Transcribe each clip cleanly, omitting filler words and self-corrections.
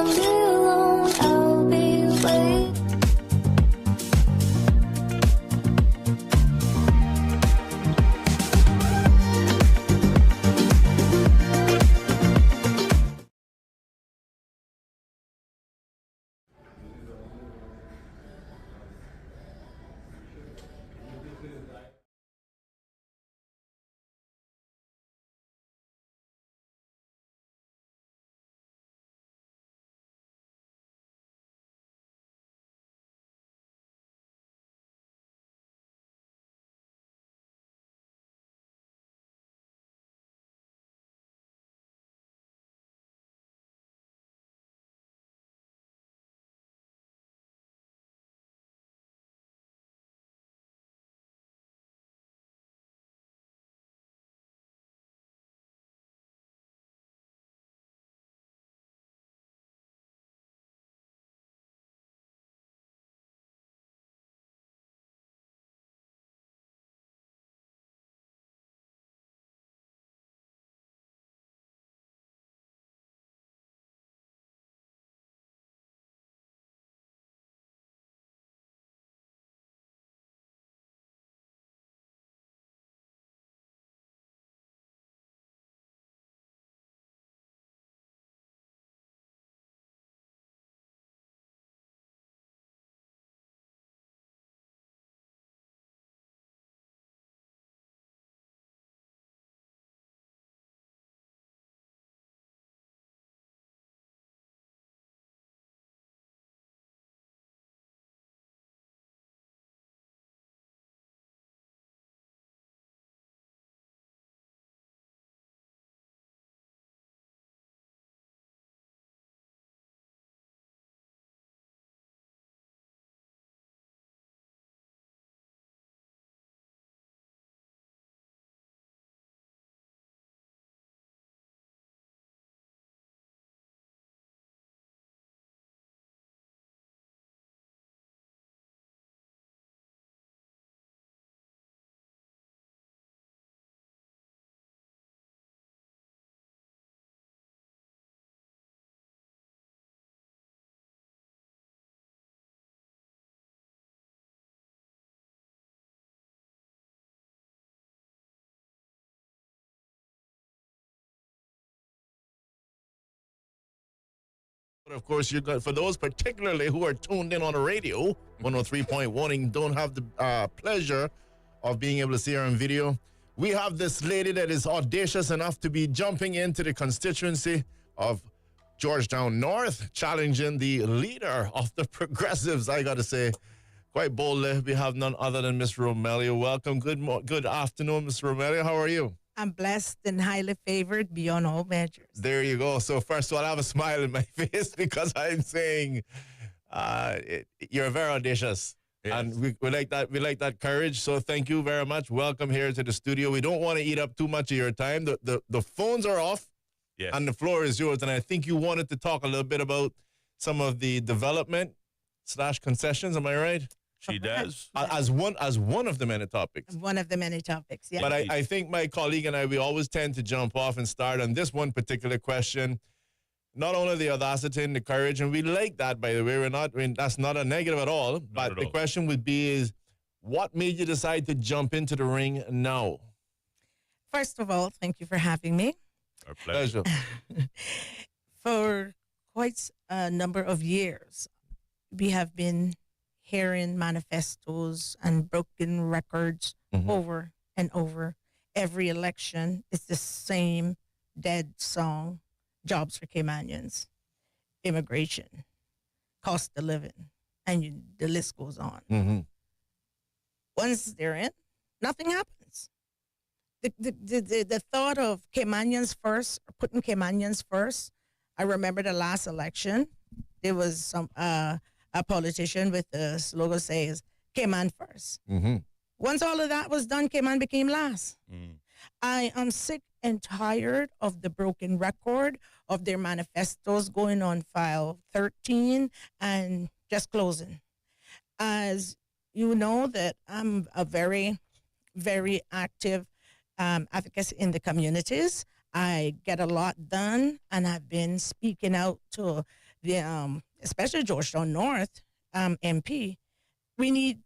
I'll be alone, I'll be waiting. But of course, for those particularly who are tuned in on the radio, 103.1, and don't have the pleasure of being able to see her on video, we have this lady that is audacious enough to be jumping into the constituency of Georgetown North, challenging the leader of the Progressives. I got to say, quite boldly, we have none other than Miss Romelio. Welcome. Good afternoon, Miss Romelio. How are you? I'm blessed and highly favored beyond all measures. There you go. So first of all, I have a smile in my face because I'm saying you're very audacious. Yes. And we like that. We like that courage. So thank you very much. Welcome here to the studio. We don't want to eat up too much of your time. The phones are off, yes, and the floor is yours. And I think you wanted to talk a little bit about some of the development/concessions. Am I right? She does. As one of the many topics. One of the many topics, yeah. But I think my colleague and I, we always tend to jump off and start on this one particular question. Not only the audacity and the courage, and we like that, by the way. That's not a negative at all. But the question would be is, what made you decide to jump into the ring now? First of all, thank you for having me. Our pleasure. For quite a number of years, we have been hearing manifestos and broken records over and over. Every election, it's the same dead song. Jobs for Caymanians, immigration, cost of living, and the list goes on. Mm-hmm. Once they're in, nothing happens. The thought of Caymanians first, or putting Caymanians first, I remember the last election, there was some a politician with the slogan says, Cayman first. Mm-hmm. Once all of that was done, Cayman became last. Mm. I am sick and tired of the broken record of their manifestos going on file 13 and just closing. As you know that I'm a very, very active advocate in the communities. I get a lot done, and I've been speaking out to the especially Georgetown North MP, we need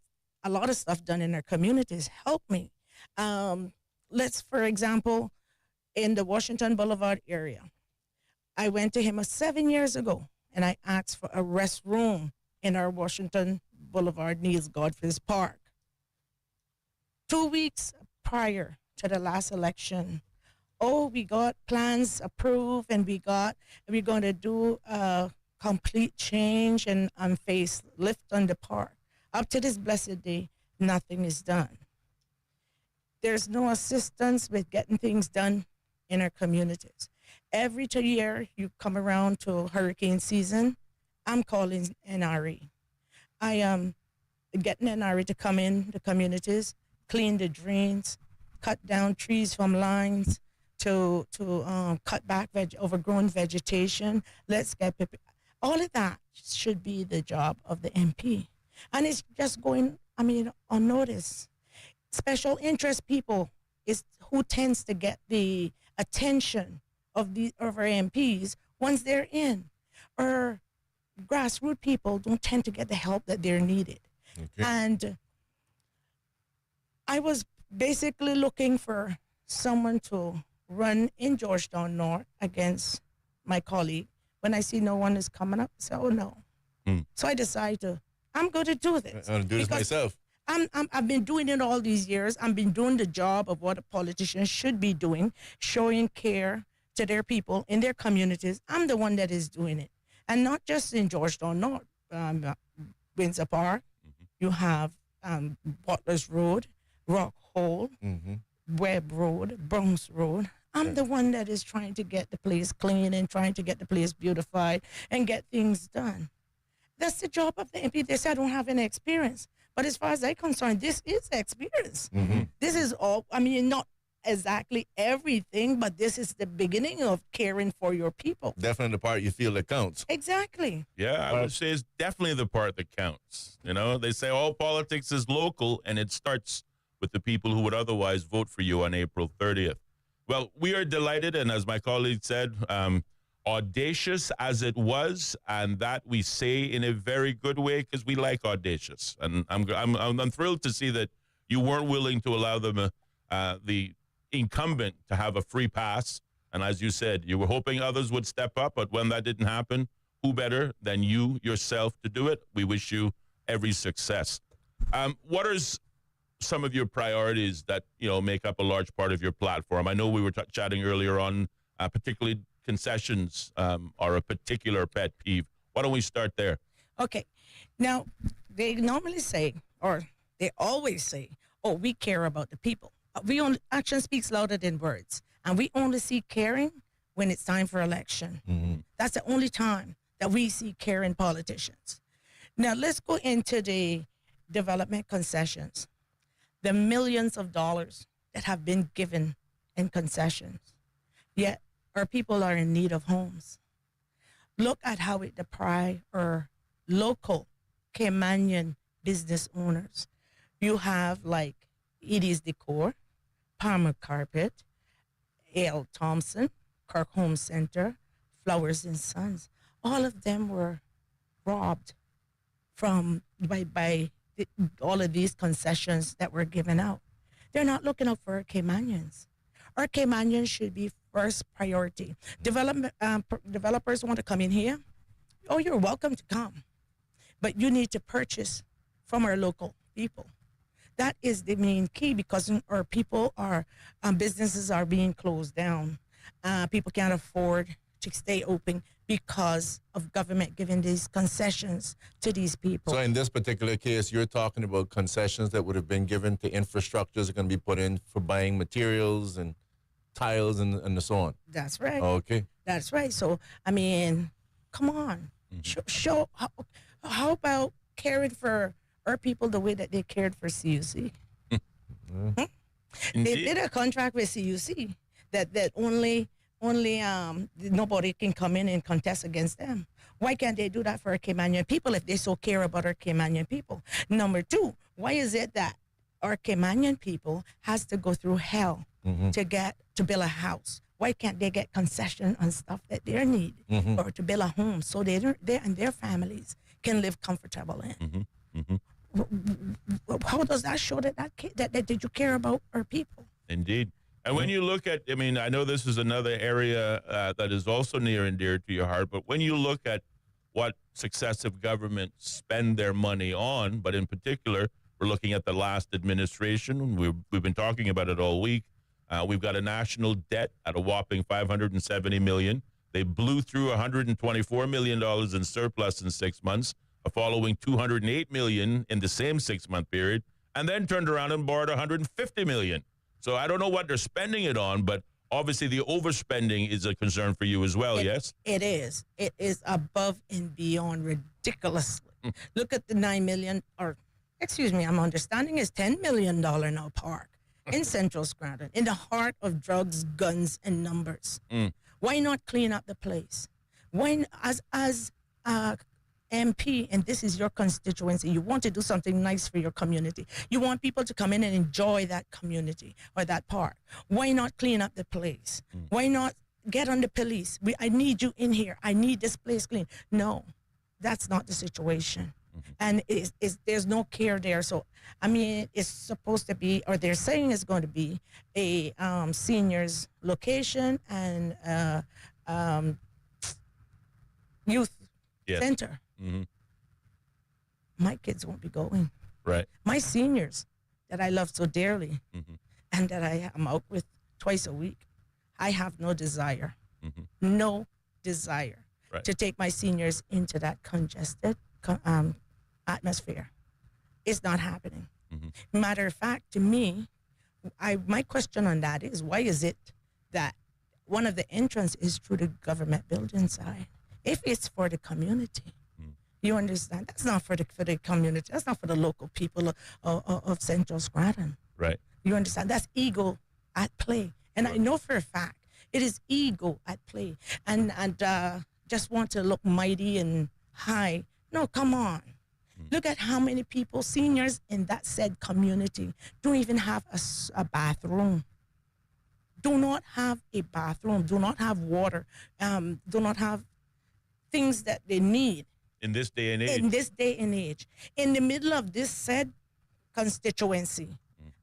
a lot of stuff done in our communities. Help me. Let's, for example, in the Washington Boulevard area, I went to him 7 years ago and I asked for a restroom in our Washington Boulevard Niels Godfrey's Park. 2 weeks prior to the last election, we got plans approved and we're going to do a complete change and facelift on the park. Up to this blessed day, nothing is done. There's no assistance with getting things done in our communities. Every year you come around to hurricane season, I'm calling NRE. I am getting NRE to come in the communities, clean the drains, cut down trees from lines, to cut back overgrown vegetation. Let's get people. All of that should be the job of the MP. And it's just going, unnoticed. Special interest people is who tends to get the attention of our MPs once they're in. Or grassroots people don't tend to get the help that they're needed. Okay. And I was basically looking for someone to run in Georgetown North against my colleague. When I see no one is coming up, I say, oh no. So I decided I'm going to do this. I'm going to do this myself. I've been doing it all these years. I've been doing the job of what a politician should be doing, showing care to their people in their communities. I'm the one that is doing it. And not just in Georgetown North, Windsor Park. You have Butler's Road, Rock Hole, Webb Road, Bronx Road. I'm the one that is trying to get the place clean and trying to get the place beautified and get things done. That's the job of the MP. They say I don't have any experience. But as far as I'm concerned, this is experience. This is all, not exactly everything, but this is the beginning of caring for your people. Definitely the part you feel that counts. Exactly. Yeah, I would say it's definitely the part that counts. They say all politics is local, and it starts with the people who would otherwise vote for you on April 30th. Well, we are delighted, and as my colleague said, audacious as it was, and that we say in a very good way because we like audacious. And I'm thrilled to see that you weren't willing to allow them the incumbent to have a free pass. And as you said, you were hoping others would step up, but when that didn't happen, who better than you yourself to do it? We wish you every success. What are some of your priorities that make up a large part of your platform? I know we were chatting earlier on, particularly concessions are a particular pet peeve. Why don't we start there? Okay. Now, they normally say, or they always say, oh, we care about the people. Action speaks louder than words. And we only see caring when it's time for election. That's the only time that we see caring politicians. Now, let's go into the development concessions. The millions of dollars that have been given in concessions. Yet, our people are in need of homes. Look at how it deprives our local Caymanian business owners. You have like Edie's Decor, Palmer Carpet, A.L. Thompson, Kirk Home Center, Flowers and Sons. All of them were robbed by all of these concessions that were given out. They're not looking out for our Caymanians. Our Caymanians should be first priority. Developers want to come in here. Oh, you're welcome to come. But you need to purchase from our local people. That is the main key because our people businesses are being closed down. People can't afford to stay open because of government giving these concessions to these people. So in this particular case, you're talking about concessions that would have been given to infrastructures that are going to be put in for buying materials and tiles and so on. That's right. Okay. That's right. So, come on. Show how about caring for our people the way that they cared for CUC? They did a contract with CUC that only nobody can come in and contest against them. Why can't they do that for our Caymanian people if they so care about our Caymanian people? Number two, why is it that our Caymanian people has to go through hell to build a house Why can't they get concession on stuff that they need or to build a home so they and their families can live comfortable in? How does that show that you care about our people? Indeed. And when you look at, I mean, I know this is another area that is also near and dear to your heart, but when you look at what successive governments spend their money on, but in particular, we're looking at the last administration. We've been talking about it all week. We've got a national debt at a whopping $570 million. They blew through $124 million in surplus in 6 months, following $208 million in the same 6-month period, and then turned around and borrowed $150 million. So I don't know what they're spending it on, but obviously the overspending is a concern for you as well, yes? It is. It is above and beyond ridiculously. Look at the $9 million, or excuse me, I'm understanding is $10 million now park in Central Scranton, in the heart of drugs, guns, and numbers. Why not clean up the place? Why, as MP, and this is your constituency, you want to do something nice for your community. You want people to come in and enjoy that community or that park. Why not clean up the place? Why not get on the police? I need you in here. I need this place clean. No, that's not the situation. And there's no care there. So, I mean, it's supposed to be, or they're saying it's going to be a seniors location and youth center. My kids won't be going. Right. My seniors that I love so dearly and that I am out with twice a week, I have no desire, no desire to take my seniors into that congested atmosphere. It's not happening. Matter of fact, to me, my question on that is, why is it that one of the entrances is through the government building side? If it's for the community, you understand? That's not for the community. That's not for the local people of Central Scranton. Right. You understand? That's ego at play. And I know for a fact it is ego at play. And just want to look mighty and high. No, come on. Look at how many people, seniors in that said community, don't even have a bathroom. Do not have a bathroom. Do not have water. Do not have things that they need. In this day and age. In this day and age. In the middle of this said constituency.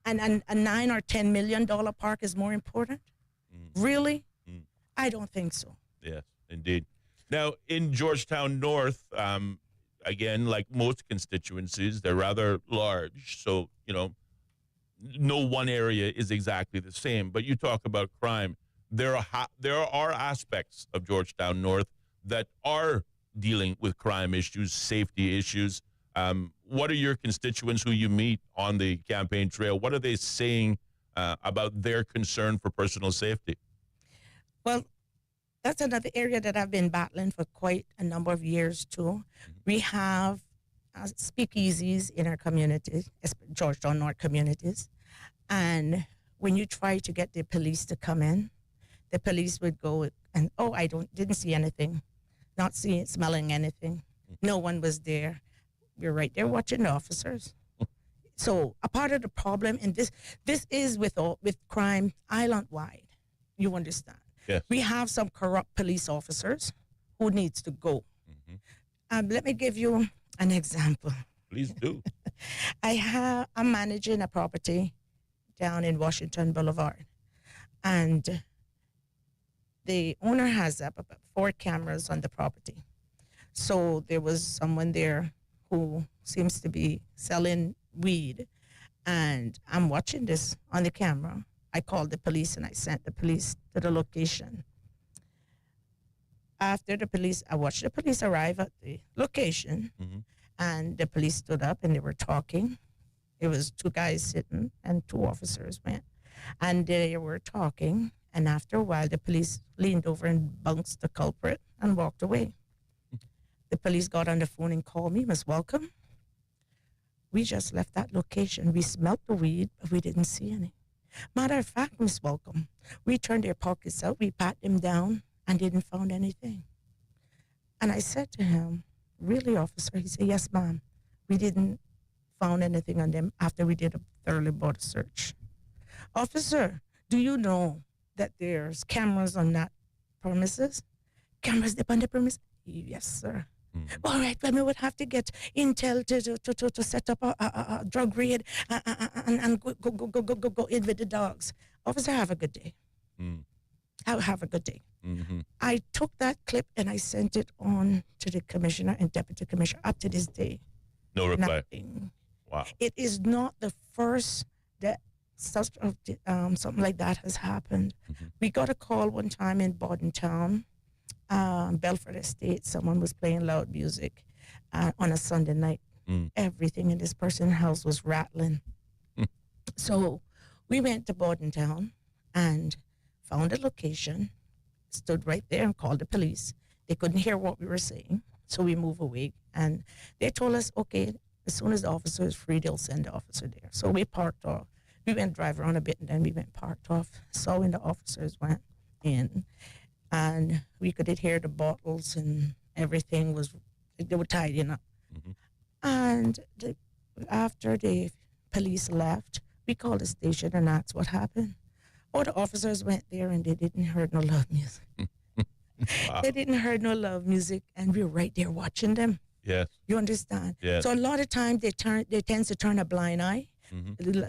And a $9 or $10 million park is more important? Really? I don't think so. Yes, indeed. Now, in Georgetown North, again, like most constituencies, they're rather large. So, you know, no one area is exactly the same. But you talk about crime. There are aspects of Georgetown North that are dealing with crime issues, safety issues. What are your constituents who you meet on the campaign trail? What are they saying about their concern for personal safety? Well, that's another area that I've been battling for quite a number of years, too. We have speakeasies in our communities, Georgetown North communities. And when you try to get the police to come in, the police would go and, didn't see anything. Not seeing, smelling anything. No one was there. We're right there watching the officers. So a part of the problem, and this is with crime island-wide, you understand. Yes. We have some corrupt police officers who needs to go. Let me give you an example. Please do. I'm managing a property down in Washington Boulevard, and the owner has about 4 cameras on the property. So there was someone there who seems to be selling weed, and I'm watching this on the camera. I called the police and I sent the police to the location. After I watched the police arrive at the location, and the police stood up and they were talking. It was 2 guys sitting and 2 officers went, and they were talking. And after a while, the police leaned over and bounced the culprit and walked away. The police got on the phone and called me, Miss Welcome. We just left that location. We smelt the weed, but we didn't see any. Matter of fact, Miss Welcome, we turned their pockets out, we pat them down, and didn't find anything. And I said to him, really, officer? He said, yes, ma'am. We didn't find anything on them after we did a thoroughly border search. Officer, do you know that there's cameras on that premises. Cameras upon the premise? Yes, sir. All right, well, we would have to get intel to set up a drug raid and go in with the dogs. Officer, have a good day. Have a good day. I took that clip and I sent it on to the commissioner and deputy commissioner. Up to this day, No reply. nothing. Wow. It is not the first that something like that has happened. We got a call one time in Bordentown, Belford Estate. Someone was playing loud music on a Sunday night. Everything in this person's house was rattling. So we went to Bordentown and found a location, stood right there and called the police. They couldn't hear what we were saying, so we moved away. And they told us, okay, as soon as the officer is free, they'll send the officer there. So we parked off. We went drive around a bit, and then we went parked off. So when the officers went in, and we could hear the bottles and everything they were tidying up. And after the police left, we called the station and asked what happened. Oh, the officers went there and they didn't hear no love music. Wow. They didn't hear no love music, and we were right there watching them. Yes. You understand? Yes. So a lot of times they tend to turn a blind eye,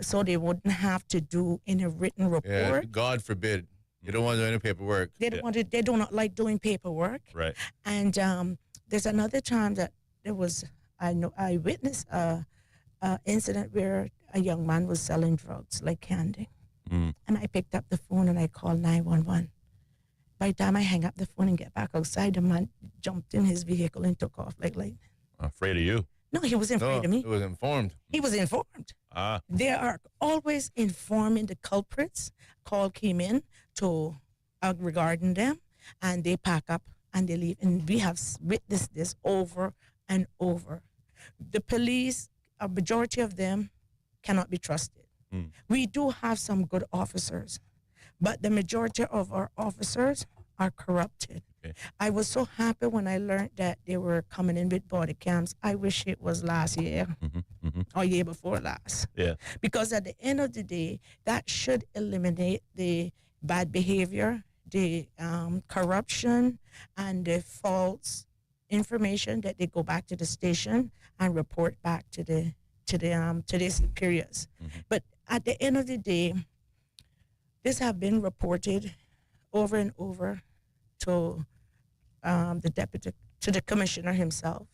so they wouldn't have to do any written report. Yeah, God forbid. You don't want to do any paperwork. They don't want to. They do not like doing paperwork. Right. And there's another time that I witnessed a incident where a young man was selling drugs like candy, and I picked up the phone and I called 911. By the time I hang up the phone and get back outside, the man jumped in his vehicle and took off like lightning. Afraid of you. No, he wasn't afraid of me. It was informed. He was informed. Ah. They are always informing the culprits. Call came in to regarding them, and they pack up and they leave. And we have witnessed this over and over. The police, a majority of them, cannot be trusted. We do have some good officers, but the majority of our officers are corrupted. Okay. I was so happy when I learned that they were coming in with body cams. I wish it was last year or year before last. Yeah. Because at the end of the day, that should eliminate the bad behavior, the corruption, and the false information that they go back to the station and report back to their superiors. But at the end of the day, this have been reported over and over to the commissioner himself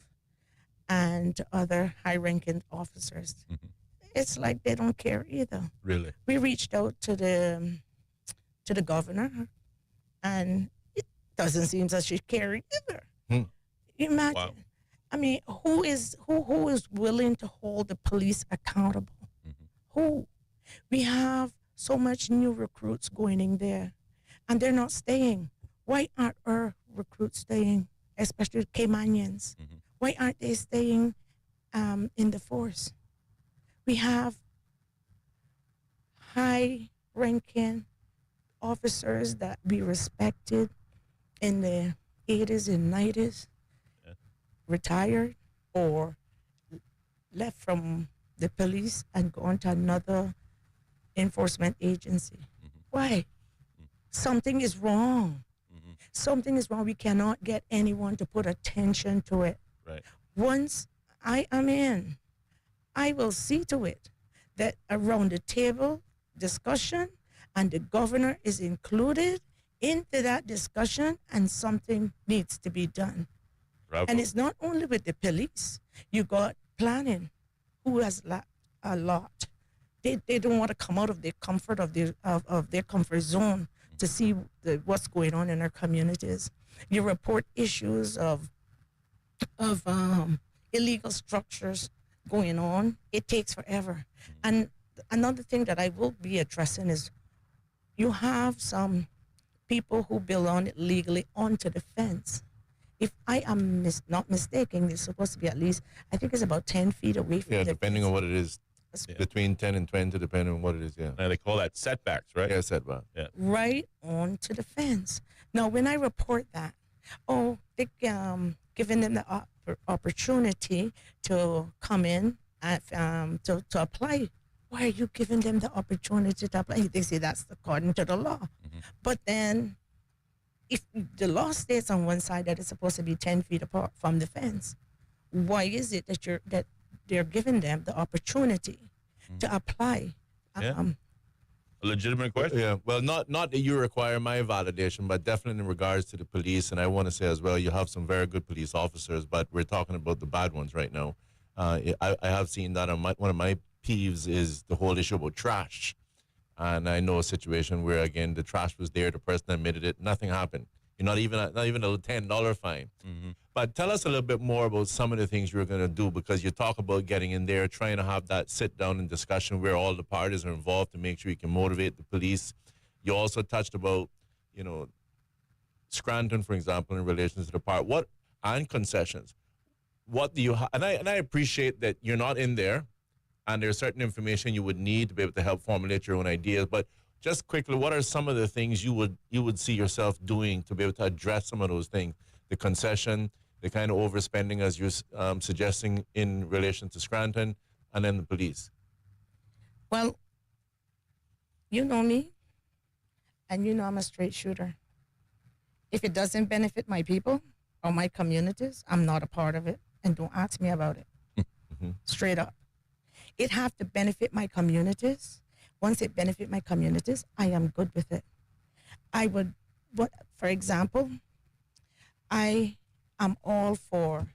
and other high-ranking officers. It's like they don't care either. Really? We reached out to the governor, and it doesn't seem that she cared either. Imagine. Wow. I mean, who is willing to hold the police accountable? Who? We have so much new recruits going in there, and they're not staying. Why aren't our recruits staying, especially Caymanians? Why aren't they staying in the force? We have high-ranking officers that we respected in the 80s and 90s, retired or left from the police and gone to another enforcement agency. Why? Something is wrong. Something is wrong. We cannot get anyone to put attention to it. Right. Once I am in, I will see to it that around the table discussion and the governor is included into that discussion, and something needs to be done. Bravo. And it's not only with the police. You got planning, who has a lot. They don't want to come out of their comfort of their comfort zone to see what's going on in our communities. You report issues of illegal structures going on. It takes forever. And another thing that I will be addressing is you have some people who belong legally onto the fence. If I am not mistaken, it's supposed to be at least, I think it's about 10 feet away from Yeah, the depending fence. on what it is. Between 10 and 20, depending on what it is, yeah. Now they call that setbacks, right? Yeah, setback. Yeah. Right onto the fence. Now, when I report that, they giving them the opportunity to come in and to apply. Why are you giving them the opportunity to apply? They say that's according to the law. But then, if the law states on one side that it's supposed to be 10 feet apart from the fence, why is it that they're giving them the opportunity to apply? Yeah. A legitimate question. Yeah, well, not that you require my validation, but definitely in regards to the police. And I want to say as well, you have some very good police officers, but we're talking about the bad ones right now. I have seen that on one of my peeves is the whole issue about trash. And I know a situation where, again, the trash was there, the person admitted it, nothing happened. You're not even a $10 fine. But tell us a little bit more about some of the things you're going to do, because you talk about getting in there, trying to have that sit down and discussion where all the parties are involved to make sure you can motivate the police. You also touched about, Scranton, for example, in relation to the park. And concessions. What do you and I appreciate that you're not in there, and there's certain information you would need to be able to help formulate your own ideas. But just quickly, what are some of the things you would see yourself doing to be able to address some of those things? The concession, the kind of overspending as you're suggesting in relation to Scranton, and then the police. Well, you know me, and you know I'm a straight shooter. If it doesn't benefit my people or my communities, I'm not a part of it, and don't ask me about it. Straight up. It have to benefit my communities. Once it benefit my communities, I am good with it. For example, I am all for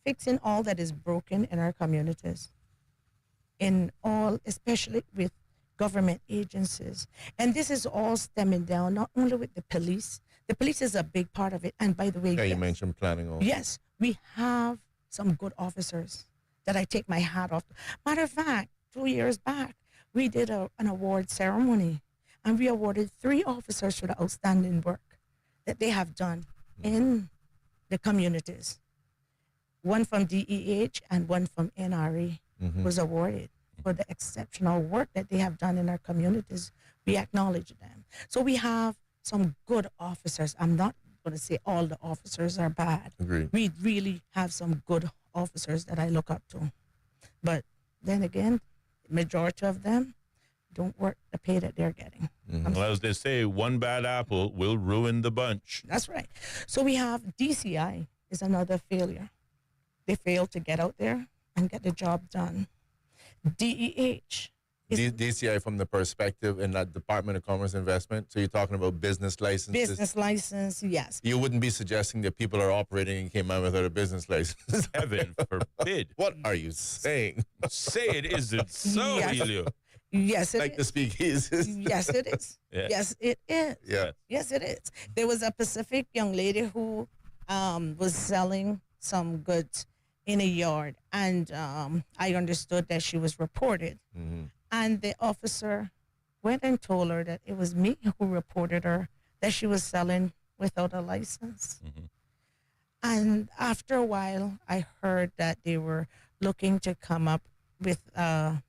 fixing all that is broken in our communities, especially with government agencies. And this is all stemming down not only with the police. The police is a big part of it. And by the way, Yeah, yes, you mentioned planning also. yes, we have some good officers that I take my hat off to. Matter of fact, 2 years back, we did an award ceremony, and we awarded 3 officers for the outstanding work that they have done in the communities. One from DEH and one from NRA was awarded for the exceptional work that they have done in our communities. We acknowledge them. So we have some good officers. I'm not going to say all the officers are bad. Agreed. We really have some good officers that I look up to. But then again, the majority of them don't work the pay that they're getting. Well, as they say, one bad apple will ruin the bunch. That's right. So we have DCI is another failure. They failed to get out there and get the job done. DEH is DCI from the perspective in that Department of Commerce Investment. So you're talking about business licenses. business license, yes. You wouldn't be suggesting that people are operating in Cayman without a business license. Heaven forbid. What are you saying? Say it isn't so, Yes. Ellio. Yes, it Like the is. speakeasies. Yes, it is. Yeah. Yes, it is. Yeah. Yes, it is. There was a Pacific young lady who was selling some goods in a yard, and I understood that she was reported. And the officer went and told her that it was me who reported her, that she was selling without a license. And after a while, I heard that they were looking to come up with a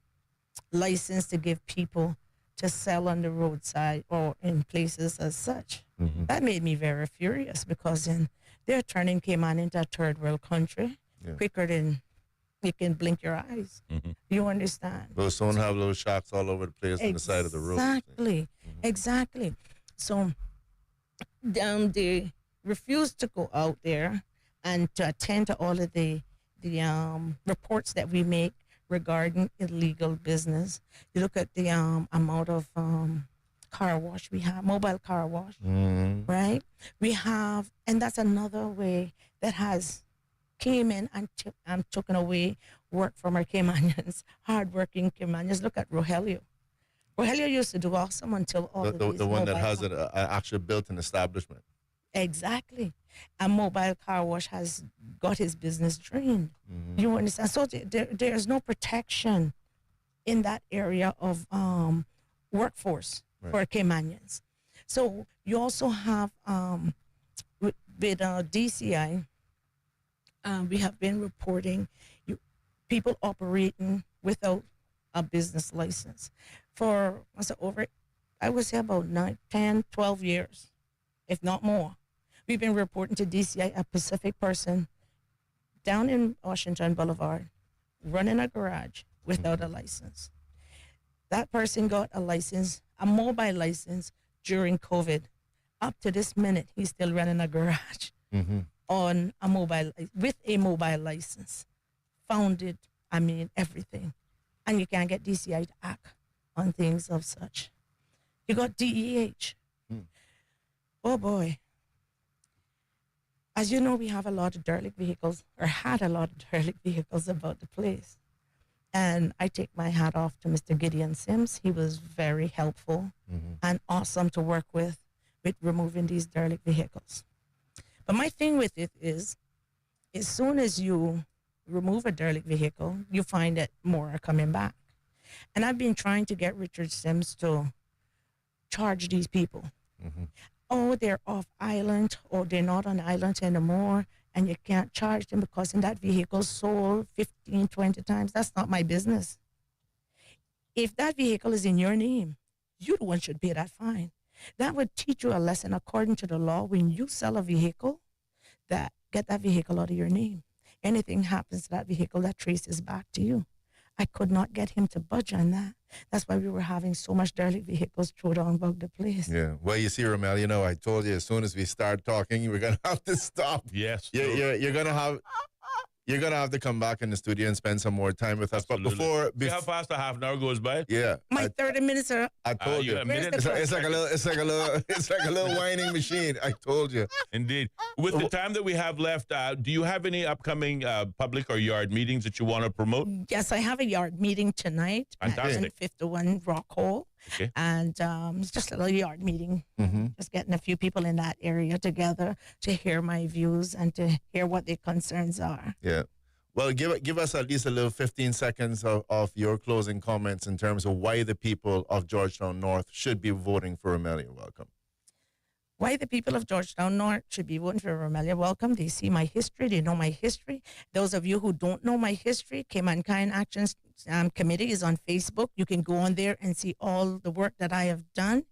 license to give people to sell on the roadside or in places as such. That made me very furious, because then they're turning Cayman into a third world country quicker than you can blink your eyes. You understand? Those soon have little shacks all over the place on the side of the road. Exactly. Exactly. So they refused to go out there and to attend to all of the reports that we make regarding illegal business. You look at the amount of car wash we have, mobile car wash, right? We have, and that's another way that has came in and taken away work from our Caymanians, hardworking Caymanians. Look at Rogelio. Rogelio used to do awesome until all of these The one that mobile has an actually built an establishment. Exactly. A mobile car wash has got his business drained. You understand? So there's no protection in that area of workforce for Caymanians. So you also have with DCI, we have been reporting people operating without a business license for I would say about 9, 10, 12 years, if not more. We've been reporting to DCI a Pacific person down in Washington Boulevard running a garage without a license. That person got a license a mobile license during COVID. Up to this minute, he's still running a garage on a with a mobile license. Founded, everything. And you can't get DCI to act on things of such. You got DEH. Oh boy. As you know, we have a lot of derelict vehicles, or had a lot of derelict vehicles about the place. And I take my hat off to Mr. Gideon Sims. He was very helpful and awesome to work with removing these derelict vehicles. But my thing with it is, as soon as you remove a derelict vehicle, you find that more are coming back. And I've been trying to get Richard Sims to charge these people. Oh, they're off island, or they're not on island anymore, and you can't charge them because in that vehicle sold 15, 20 times. That's not my business. If that vehicle is in your name, you the one should pay that fine. That would teach you a lesson according to the law. When you sell a vehicle, that get that vehicle out of your name. Anything happens to that vehicle, that traces back to you. I could not get him to budge on that. That's why we were having so much derelict vehicles thrown on about the place. Yeah. Well, you see, Romel, I told you as soon as we start talking, we're gonna have to stop. Yes. You're gonna have to come back in the studio and spend some more time with us. Absolutely. But before See how fast a half an hour goes by? yeah, My 30 minutes are up. I told you. A minute. It's like a little whining machine. I told you. Indeed. With the time that we have left, do you have any upcoming public or yard meetings that you want to promote? Yes, I have a yard meeting tonight Fantastic. at 51 Rock Hole. Okay. And it's just a little yard meeting. Just getting a few people in that area together to hear my views and to hear what their concerns are. Yeah. Well, give us at least a little 15 seconds of your closing comments in terms of why the people of Georgetown North should be voting for Ellio. Welcome. Why the people of Georgetown North should be voting for Ellio Welcome. They see my history. They know my history. Those of you who don't know my history, Mankind Actions Committee is on Facebook. You can go on there and see all the work that I have done.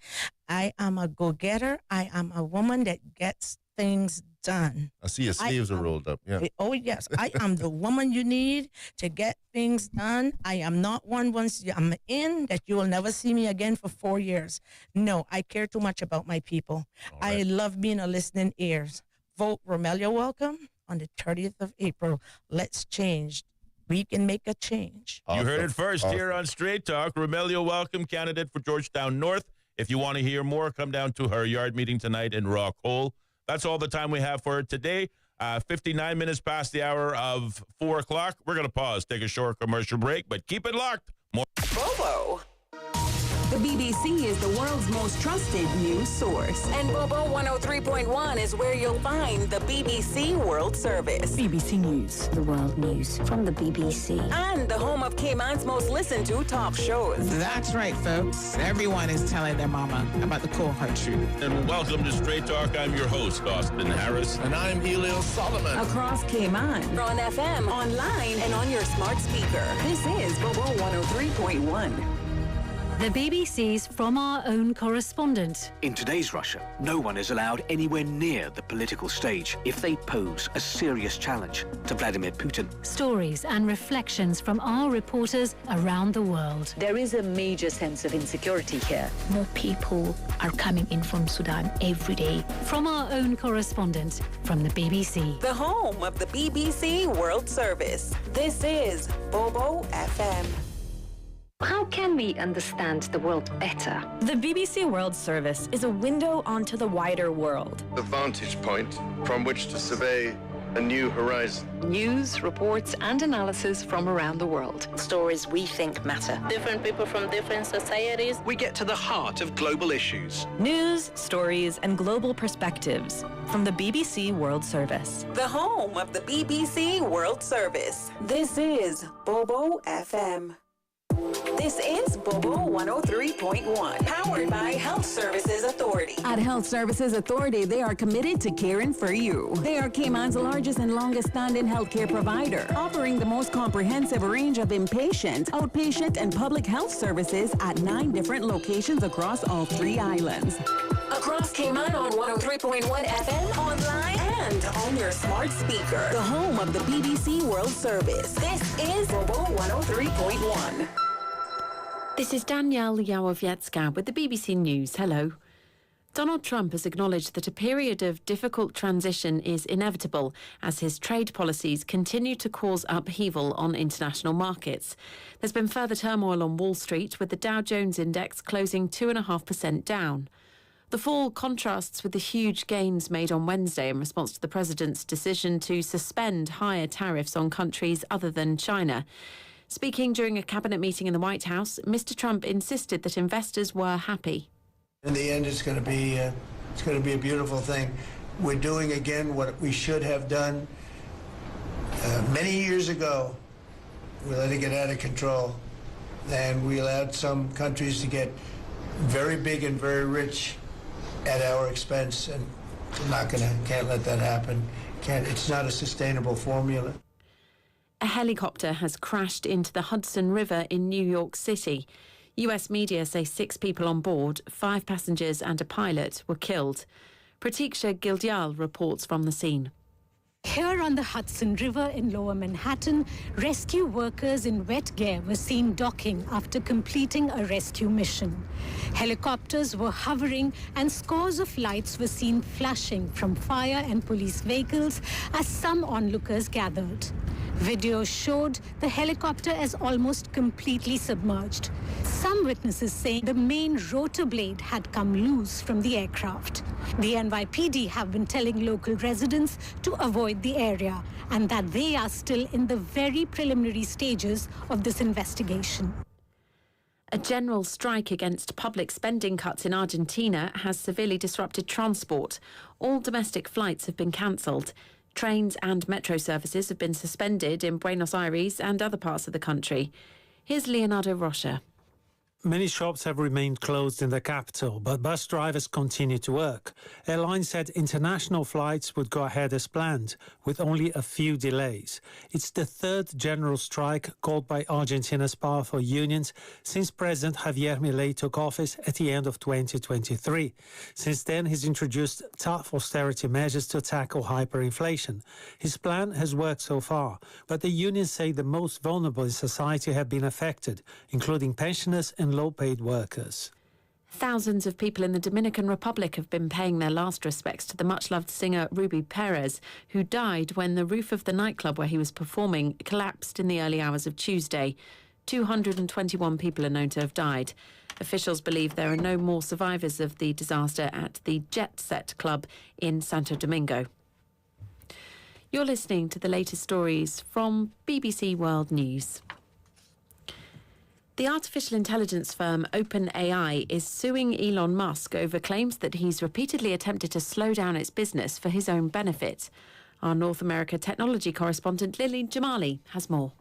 I am a go-getter. I am a woman that gets things done. I see your sleeves are rolled up. Yeah. Oh, yes. I am the woman you need to get things done. I am not one once I'm in that you will never see me again for 4 years. No, I care too much about my people. Right. I love being a listening ears. Vote Ellio Welcome on the 30th of April. Let's change. We can make a change. You heard Awesome. it first here on Straight Talk. Ellio Welcome, candidate for Georgetown North. If you want to hear more, come down to her yard meeting tonight in Rock Hole. That's all the time we have for today. 59 minutes past the hour of 4 o'clock. We're going to pause, take a short commercial break, but keep it locked. More. Bobo. The BBC is the world's most trusted news source. And Bobo 103.1 is where you'll find the BBC World Service. BBC News, the world news from the BBC. And the home of Cayman's most listened to top shows. That's right, folks. Everyone is telling their mama about the cold hard truth. And welcome to Straight Talk. I'm your host, Austin Harris. And I'm Ellio Solomon. Across Cayman, on FM, online, and on your smart speaker. This is Bobo 103.1. The BBC's From Our Own Correspondent. In today's Russia, no one is allowed anywhere near the political stage if they pose a serious challenge to Vladimir Putin. Stories and reflections from our reporters around the world. There is a major sense of insecurity here. More people are coming in from Sudan every day. From Our Own Correspondent from the BBC. The home of the BBC World Service. This is Bobo FM. How can we understand the world better? The BBC World Service is a window onto the wider world. The vantage point from which to survey a new horizon. News, reports, and analysis from around the world. Stories we think matter. Different people from different societies. We get to the heart of global issues. News, stories, and global perspectives from the BBC World Service. The home of the BBC World Service. This is Bobo FM. This is Bobo 103.1, powered by Health Services Authority. At Health Services Authority, they are committed to caring for you. They are Cayman's largest and longest-standing healthcare provider, offering the most comprehensive range of inpatient, outpatient, and public health services at 9 different locations across all 3 islands. Across Cayman on 103.1 FM, online, and on your smart speaker. The home of the BBC World Service. This is Bobo 103.1. This is Danielle Yawowiecka with the BBC News. Hello. Donald Trump has acknowledged that a period of difficult transition is inevitable as his trade policies continue to cause upheaval on international markets. There's been further turmoil on Wall Street, with the Dow Jones index closing 2.5% down. The fall contrasts with the huge gains made on Wednesday in response to the president's decision to suspend higher tariffs on countries other than China. Speaking during a cabinet meeting in the White House, Mr. Trump insisted that investors were happy. In the end, it's going to be a beautiful thing. We're doing again what we should have done many years ago. We let it get out of control, and we allowed some countries to get very big and very rich at our expense, and can't let that happen. It's not a sustainable formula. A helicopter has crashed into the Hudson River in New York City. US media say 6 people on board, 5 passengers and a pilot, were killed. Pratiksha Gildyal reports from the scene. Here on the Hudson River in Lower Manhattan, rescue workers in wet gear were seen docking after completing a rescue mission. Helicopters were hovering and scores of lights were seen flashing from fire and police vehicles as some onlookers gathered. Video showed the helicopter as almost completely submerged. Some witnesses saying the main rotor blade had come loose from the aircraft. The NYPD have been telling local residents to avoid the area and that they are still in the very preliminary stages of this investigation. A general strike against public spending cuts in Argentina has severely disrupted transport. All domestic flights have been cancelled. Trains and metro services have been suspended in Buenos Aires and other parts of the country. Here's Leonardo Rocha. Many shops have remained closed in the capital, but bus drivers continue to work. Airlines said international flights would go ahead as planned, with only a few delays. It's the 3rd general strike called by Argentina's powerful unions since President Javier Milei took office at the end of 2023. Since then, he's introduced tough austerity measures to tackle hyperinflation. His plan has worked so far, but the unions say the most vulnerable in society have been affected, including pensioners and low-paid workers. Thousands of people in the Dominican Republic have been paying their last respects to the much-loved singer Ruby Perez, who died when the roof of the nightclub where he was performing collapsed in the early hours of Tuesday. 221 people are known to have died. Officials believe there are no more survivors of the disaster at the Jet Set Club in Santo Domingo. You're listening to the latest stories from BBC World News. The artificial intelligence firm OpenAI is suing Elon Musk over claims that he's repeatedly attempted to slow down its business for his own benefit. Our North America technology correspondent Lily Jamali has more.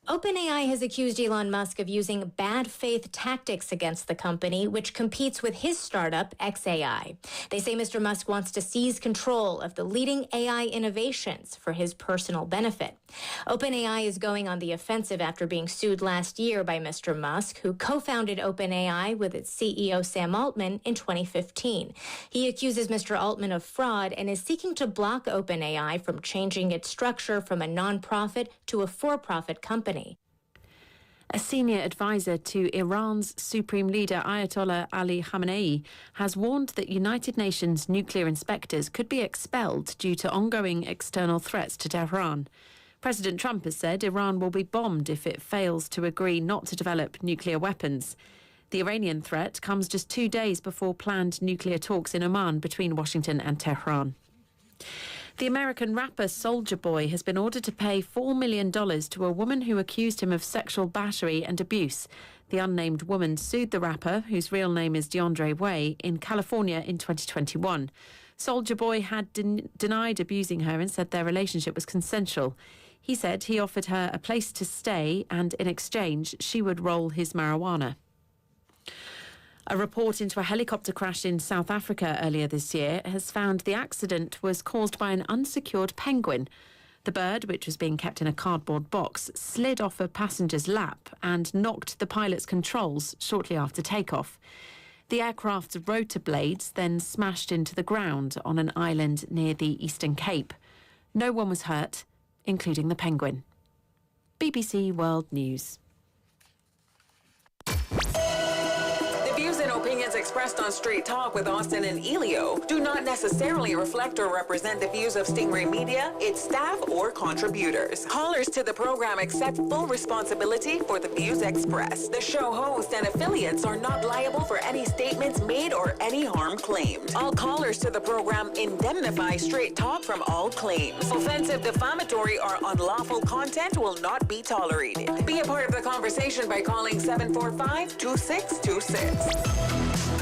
OpenAI has accused Elon Musk of using bad faith tactics against the company, which competes with his startup, XAI. They say Mr. Musk wants to seize control of the leading AI innovations for his personal benefit. OpenAI is going on the offensive after being sued last year by Mr. Musk, who co-founded OpenAI with its CEO Sam Altman in 2015. He accuses Mr. Altman of fraud and is seeking to block OpenAI from changing its structure from a nonprofit to a for-profit company. A senior advisor to Iran's supreme leader Ayatollah Ali Khamenei has warned that United Nations nuclear inspectors could be expelled due to ongoing external threats to Tehran. President Trump has said Iran will be bombed if it fails to agree not to develop nuclear weapons. The Iranian threat comes just 2 days before planned nuclear talks in Oman between Washington and Tehran. The American rapper Soulja Boy has been ordered to pay $4 million to a woman who accused him of sexual battery and abuse. The unnamed woman sued the rapper, whose real name is DeAndre Way, in California in 2021. Soulja Boy had denied abusing her and said their relationship was consensual. He said he offered her a place to stay and in exchange she would roll his marijuana. A report into a helicopter crash in South Africa earlier this year has found the accident was caused by an unsecured penguin. The bird, which was being kept in a cardboard box, slid off a passenger's lap and knocked the pilot's controls shortly after takeoff. The aircraft's rotor blades then smashed into the ground on an island near the Eastern Cape. No one was hurt, including the penguin. BBC World News. expressed on Straight Talk with Austin and Ellio do not necessarily reflect or represent the views of Stingray Media, its staff, or contributors. Callers to the program accept full responsibility for the views expressed. The show host and affiliates are not liable for any statements made or any harm claimed. All callers to the program indemnify Straight Talk from all claims. Offensive, defamatory, or unlawful content will not be tolerated. Be a part of the conversation by calling 745-2626.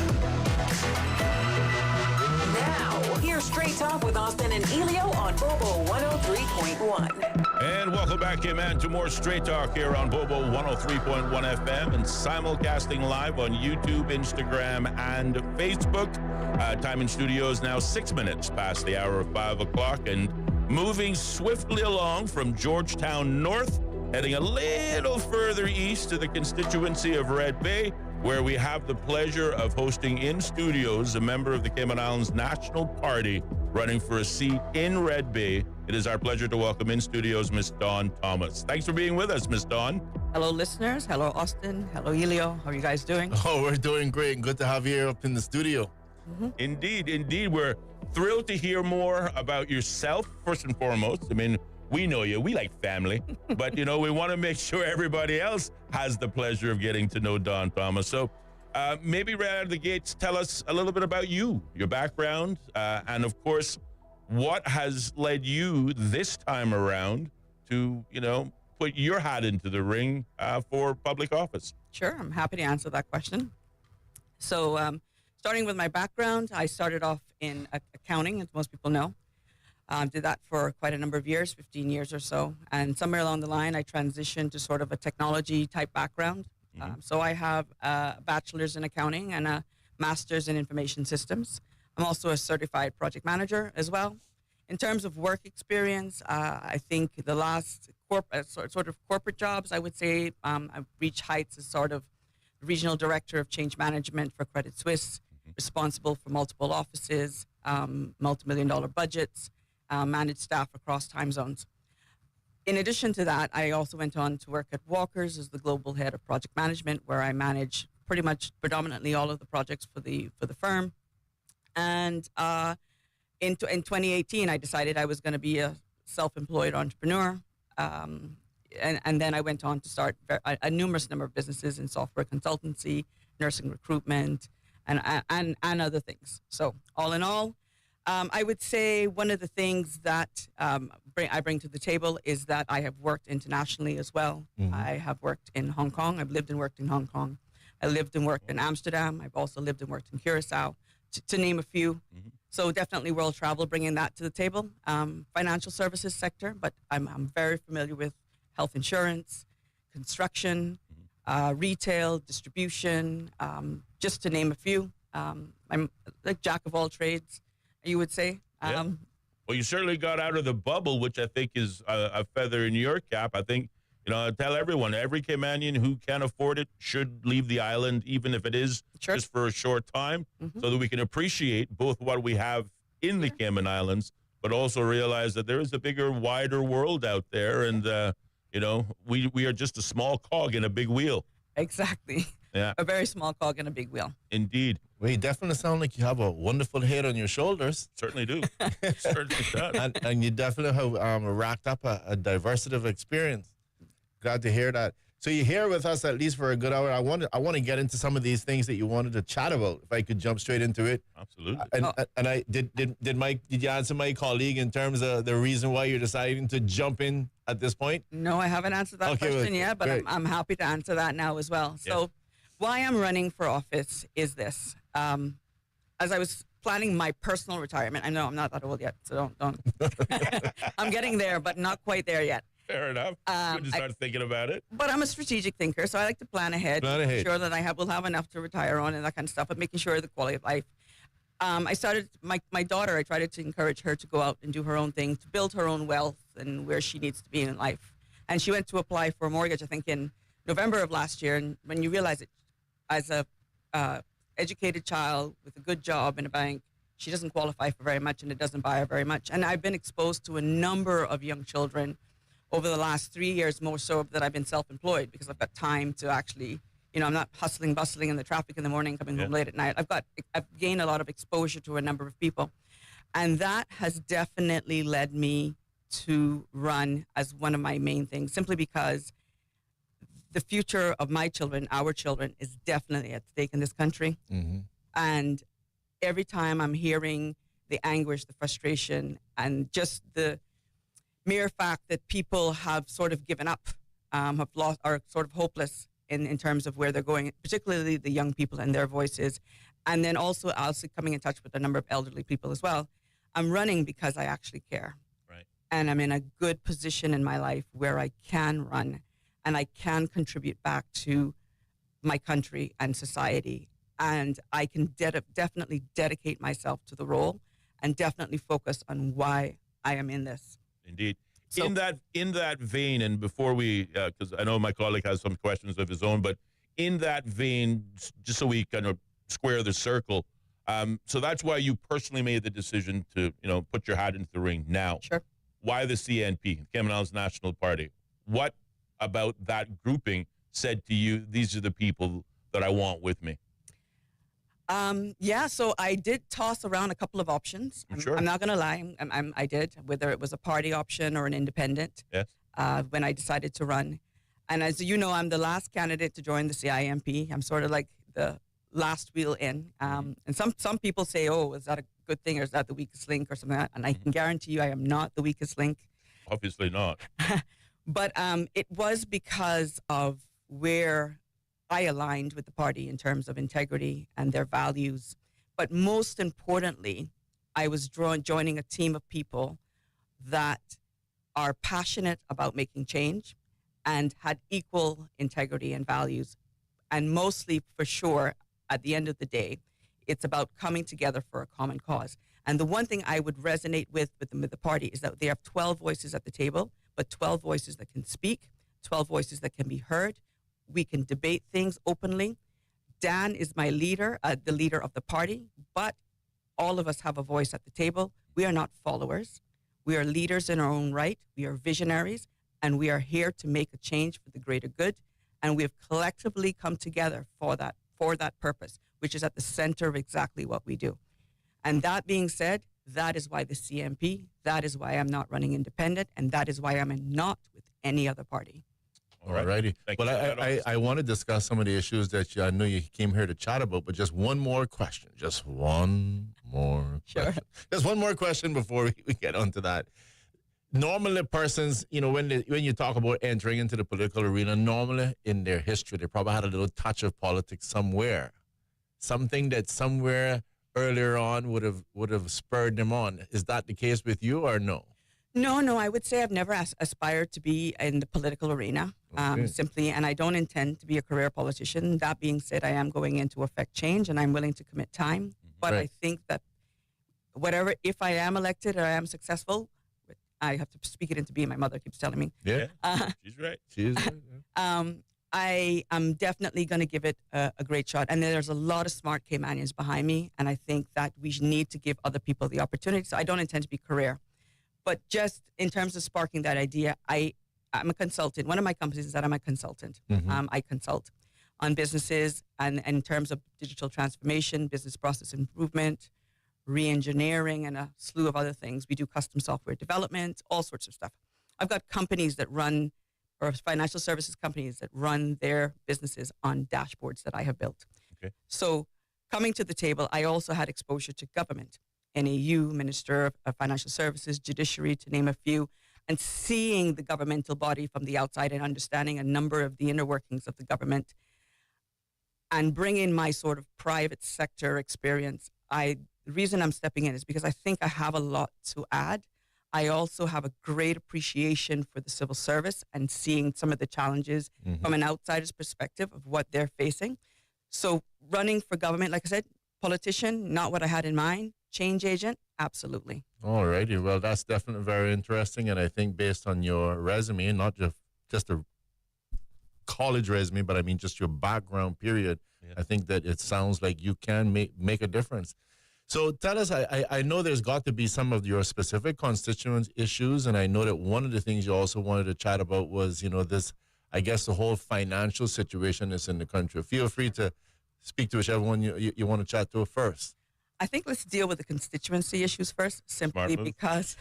Now, here's Straight Talk with Austin and Ellio on Bobo 103.1. And welcome back, man, to more Straight Talk here on Bobo 103.1 FM and simulcasting live on YouTube, Instagram, and Facebook. Time in studio is now 6 minutes past the hour of 5 o'clock, and moving swiftly along from Georgetown North, heading a little further east to the constituency of Red Bay, where we have the pleasure of hosting in studios a member of the Cayman Islands National Party running for a seat in Red Bay. It is our pleasure to welcome in studios Miss Dawn Thomas. Thanks for being with us, Miss Dawn. Hello, listeners. Hello, Austin. Hello, Ellio. How are you guys doing? Oh, we're doing great. Good to have you here up in the studio. Mm-hmm. Indeed. We're thrilled to hear more about yourself, first and foremost. I mean, we know you. We like family. But, we want to make sure everybody else has the pleasure of getting to know Dawn Thomas. So maybe right out of the gates, tell us a little bit about you, your background, and, of course, what has led you this time around to, put your hat into the ring for public office? Sure. I'm happy to answer that question. So starting with my background, I started off in accounting, as most people know. Did that for quite a number of years, 15 years or so. And somewhere along the line, I transitioned to sort of a technology type background. So I have a bachelor's in accounting and a master's in information systems. I'm also a certified project manager as well. In terms of work experience, I think the last sort of corporate jobs, I would say I've reached heights as sort of regional director of change management for Credit Suisse, responsible for multiple offices, multi-million-dollar budgets, managed staff across time zones. In addition to that, I also went on to work at Walker's as the global head of project management, where I manage pretty much predominantly all of the projects for the firm. And in 2018, I decided I was going to be a self-employed entrepreneur. And then I went on to start a numerous number of businesses in software consultancy, nursing recruitment, and other things. So all in all, I would say one of the things that I bring to the table is that I have worked internationally as well. Mm-hmm. I have worked in Hong Kong. I've lived and worked in Hong Kong. I lived and worked in Amsterdam. I've also lived and worked in Curacao, to name a few. Mm-hmm. So definitely world travel, bringing that to the table. Financial services sector, but I'm very familiar with health insurance, construction, retail, distribution, just to name a few. I'm like jack of all trades, you would say. Yeah. Well, you certainly got out of the bubble, which I think is a feather in your cap. I think, tell everyone, every Caymanian who can afford it should leave the island, even if it is just for a short time, so that we can appreciate both what we have in the Cayman Islands, but also realize that there is a bigger, wider world out there. And, we are just a small cog in a big wheel. Exactly. Yeah. A very small cog in a big wheel. Indeed. Well, you definitely sound like you have a wonderful head on your shoulders. Certainly do. Certainly does. And you definitely have racked up a diversity of experience. Glad to hear that. So you're here with us at least for a good hour. I want to get into some of these things that you wanted to chat about. If I could jump straight into it. Absolutely. And I did you answer my colleague in terms of the reason why you're deciding to jump in at this point? No, I haven't answered that question yet, but I'm happy to answer that now as well. Yes. So why I'm running for office is this. As I was planning my personal retirement, I know I'm not that old yet, so don't. I'm getting there, but not quite there yet. Fair enough. Good to start thinking about it. But I'm a strategic thinker, so I like to plan ahead. Make sure that will have enough to retire on and that kind of stuff, but making sure the quality of life. I started, my daughter, I tried to encourage her to go out and do her own thing, to build her own wealth and where she needs to be in life. And she went to apply for a mortgage, I think, in November of last year. And when you realize it, as a educated child with a good job in a bank, she doesn't qualify for very much and it doesn't buy her very much. And I've been exposed to a number of young children over the last 3 years, more so that I've been self-employed because I've got time to actually, I'm not hustling, bustling in the traffic in the morning, coming home late at night. I've gained a lot of exposure to a number of people. And that has definitely led me to run as one of my main things, simply because the future of my children, our children, is definitely at stake in this country. And every time I'm hearing the anguish, the frustration, and just the mere fact that people have sort of given up, have lost, are sort of hopeless in terms of where they're going, particularly the young people and their voices. And then also coming in touch with a number of elderly people as well. I'm running because I actually care. Right. And I'm in a good position in my life where I can run and I can contribute back to my country and society. And I can definitely dedicate myself to the role and definitely focus on why I am in this. Indeed. So, in that vein, and before we, because I know my colleague has some questions of his own, but in that vein, just so we kind of square the circle, so that's why you personally made the decision to, put your hat into the ring now. Sure. Why the CNP, Cayman National Party? What about that grouping said to you, these are the people that I want with me? So I did toss around a couple of options. Sure. I'm not going to lie. I did, whether it was a party option or an independent, yes. When I decided to run. And as you know, I'm the last candidate to join the CIMP. I'm sort of like the last wheel in. And some people say, oh, is that a good thing or is that the weakest link or something like that? And I can guarantee you I am not the weakest link. Obviously not. But it was because of where I aligned with the party in terms of integrity and their values. But most importantly, I was joining a team of people that are passionate about making change and had equal integrity and values. And mostly, for sure, at the end of the day, it's about coming together for a common cause. And the one thing I would resonate with the party is that they have 12 voices at the table, but 12 voices that can speak, 12 voices that can be heard. We can debate things openly. Dan is my leader, the leader of the party, but all of us have a voice at the table. We are not followers. We are leaders in our own right. We are visionaries, and we are here to make a change for the greater good. And we have collectively come together for that purpose, which is at the center of exactly what we do. And that being said, that is why the CMP, that is why I'm not running independent, and that is why I'm not with any other party. All righty. Well, I want to discuss some of the issues that I know you came here to chat about, but just one more question. Just one more question. Just one more question before we get onto that. Normally, persons, when you talk about entering into the political arena, normally in their history, they probably had a little touch of politics somewhere. Something that somewhere earlier on would have spurred them on. Is that the case with you or no? No, I would say I've never aspired to be in the political arena, simply, and I don't intend to be a career politician. That being said, I am going in to affect change, and I'm willing to commit time. But I think that if I am elected or I am successful, I have to speak it into being. My mother keeps telling me. Yeah, she's right. She's right. I am definitely going to give it a great shot. And there's a lot of smart Caymanians behind me, and I think that we need to give other people the opportunity. So I don't intend to be career. But just in terms of sparking that idea, I'm a consultant. One of my companies is that I'm a consultant. I consult on businesses and in terms of digital transformation, business process improvement, re-engineering, and a slew of other things. We do custom software development, all sorts of stuff. I've got companies that run, or financial services companies that run their businesses on dashboards that I have built. Okay. So coming to the table, I also had exposure to government. NAU, Minister of Financial Services, Judiciary, to name a few, and seeing the governmental body from the outside and understanding a number of the inner workings of the government and bring in my sort of private sector experience. The reason I'm stepping in is because I think I have a lot to add. I also have a great appreciation for the civil service and seeing some of the challenges from an outsider's perspective of what they're facing. So running for government, like I said, politician, not what I had in mind. Change agent, absolutely. All righty. Well, that's definitely very interesting. And I think based on your resume, not just a college resume, but I mean just your background period, I think that it sounds like you can make a difference. So tell us, I know there's got to be some of your specific constituents issues, and I know that one of the things you also wanted to chat about was, this I guess the whole financial situation is in the country. Feel free to speak to whichever one you want to chat to first. I think let's deal with the constituency issues first, simply because.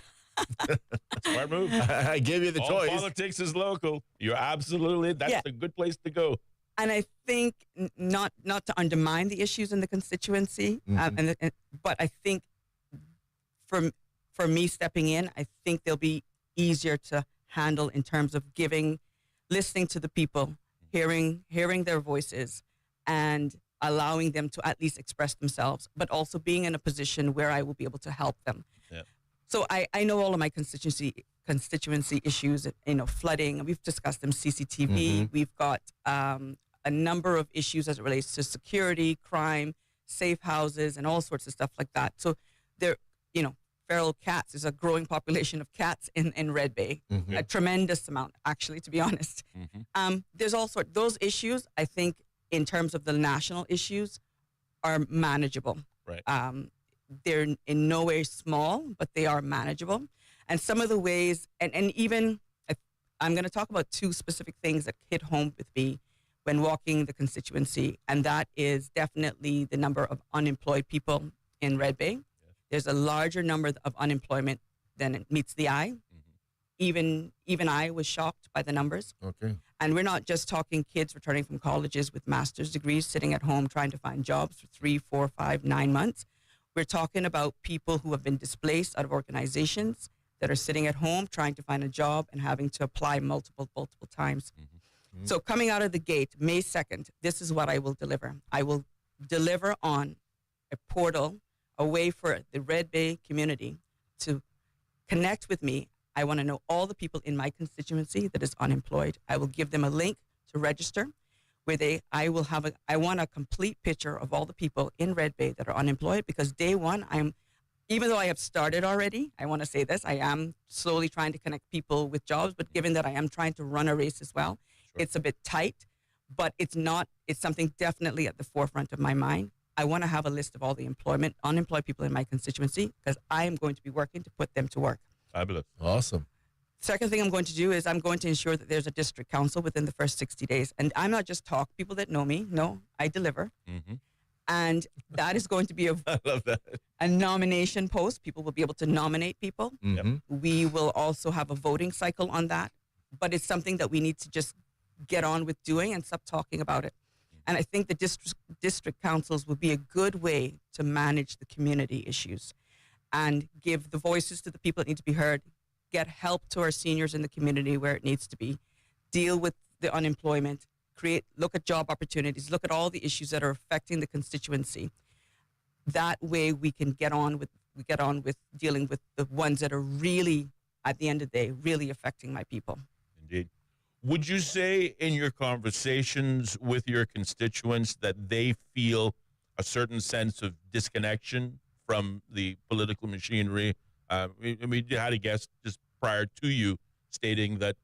Smart move. I gave you the All choice. politics is local. You're absolutely, that's a good place to go. And I think not to undermine the issues in the constituency, but I think for me stepping in, I think they'll be easier to handle in terms of listening to the people, hearing their voices, and allowing them to at least express themselves, but also being in a position where I will be able to help them. Yeah. So I know all of my constituency issues, flooding, we've discussed them, CCTV, we've got a number of issues as it relates to security, crime, safe houses, and all sorts of stuff like that. So there, feral cats, there's a growing population of cats in Red Bay, a tremendous amount, actually, to be honest. There's all sorts, those issues, I think, in terms of the national issues, are manageable. Right. They're in no way small, but they are manageable. And some of the ways, and even, I'm going to talk about two specific things that hit home with me when walking the constituency, and that is definitely the number of unemployed people in Red Bay. There's a larger number of unemployment than it meets the eye. Even I was shocked by the numbers. Okay. And we're not just talking kids returning from colleges with master's degrees, sitting at home trying to find jobs for 3, 4, 5, 9 months. We're talking about people who have been displaced out of organizations that are sitting at home trying to find a job and having to apply multiple times. So coming out of the gate, May 2nd, this is what I will deliver. I will deliver on a portal, a way for the Red Bay community to connect with me. I want to know all the people in my constituency that is unemployed. I will give them a link to register where I want a complete picture of all the people in Red Bay that are unemployed, because day one, even though I have started already, I want to say this, I am slowly trying to connect people with jobs, but given that I am trying to run a race as well, it's a bit tight, but it's something definitely at the forefront of my mind. I want to have a list of all the unemployed people in my constituency, because I am going to be working to put them to work. Fabulous. Awesome. Second thing I'm going to do is I'm going to ensure that there's a district council within the first 60 days. And I'm not just talk people that know me. No, I deliver. And that is going to be I love that. a nomination post. People will be able to nominate people. We will also have a voting cycle on that. But it's something that we need to just get on with doing and stop talking about it. And I think the district councils would be a good way to manage the community issues and give the voices to the people that need to be heard, get help to our seniors in the community where it needs to be, deal with the unemployment, look at job opportunities, look at all the issues that are affecting the constituency. That way we can get on with dealing with the ones that are really, at the end of the day, really affecting my people. Indeed. Would you say in your conversations with your constituents that they feel a certain sense of disconnection from the political machinery? You had a guest just prior to you stating that,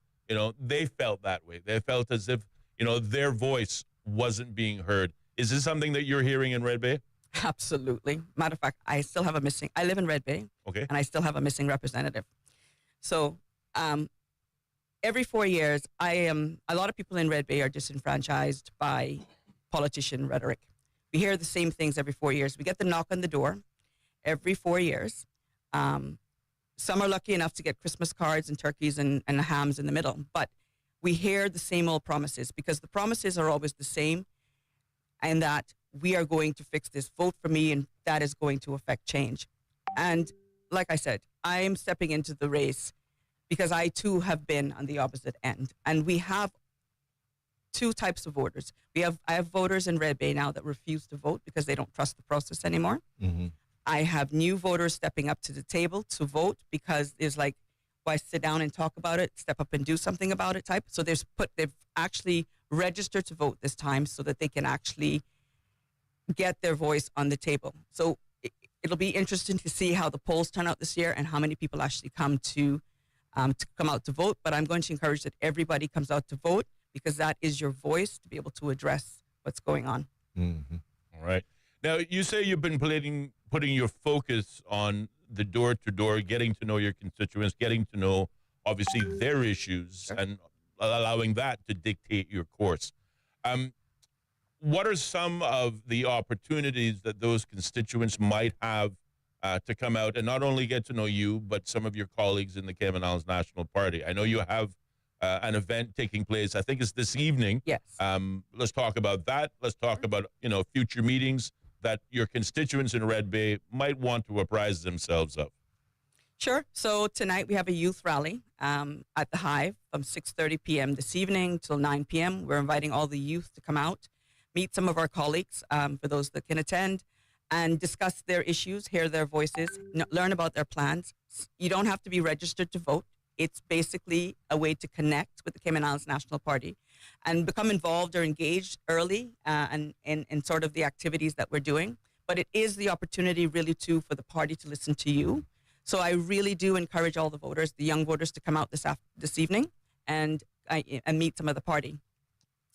they felt that way. They felt as if, their voice wasn't being heard. Is this something that you're hearing in Red Bay? Absolutely. Matter of fact, I live in Red Bay. Okay. And I still have a missing representative. So, every 4 years, a lot of people in Red Bay are disenfranchised by politician rhetoric. We hear the same things every 4 years. We get the knock on the door every 4 years. Some are lucky enough to get Christmas cards and turkeys and hams in the middle. But we hear the same old promises, because the promises are always the same, and that we are going to fix this. Vote for me, and that is going to affect change. And like I said, I am stepping into the race because I too have been on the opposite end. And we have two types of voters. I have voters in Red Bay now that refuse to vote because they don't trust the process anymore. I have new voters stepping up to the table to vote because there's like, why sit down and talk about it, step up and do something about it type. So they've actually registered to vote this time so that they can actually get their voice on the table. So it'll be interesting to see how the polls turn out this year and how many people actually come out to vote. But I'm going to encourage that everybody comes out to vote, because that is your voice to be able to address what's going on. All right. Now, you say you've been putting your focus on the door-to-door, getting to know your constituents, getting to know, obviously, their issues. And allowing that to dictate your course. What are some of the opportunities that those constituents might have to come out and not only get to know you, but some of your colleagues in the Cayman Islands National Party? I know you have an event taking place. I think it's this evening. Yes. Let's talk about that. Let's talk about future meetings that your constituents in Red Bay might want to apprise themselves of. Sure. So tonight we have a youth rally at the Hive from 6:30 p.m. this evening till 9 p.m. We're inviting all the youth to come out, meet some of our colleagues, for those that can attend, and discuss their issues, hear their voices, learn about their plans. You don't have to be registered to vote. It's basically a way to connect with the Cayman Islands National Party and become involved or engaged early and in sort of the activities that we're doing. But it is the opportunity really too for the party to listen to you. So I really do encourage all the voters, the young voters, to come out this evening and meet some of the party.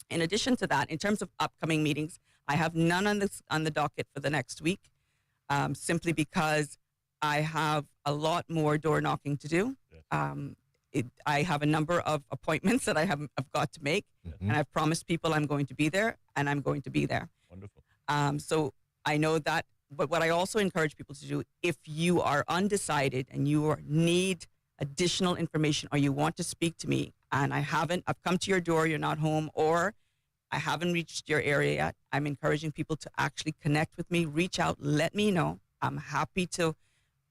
In addition to that, in terms of upcoming meetings, I have none on the docket for the next week, simply because I have a lot more door knocking to do. I have a number of appointments that I've got to make, and I've promised people I'm going to be there, and I'm going to be there. Wonderful. So I know that, but what I also encourage people to do, if you are undecided and you need additional information or you want to speak to me and I've come to your door, you're not home, or I haven't reached your area yet, I'm encouraging people to actually connect with me, reach out, let me know. I'm happy to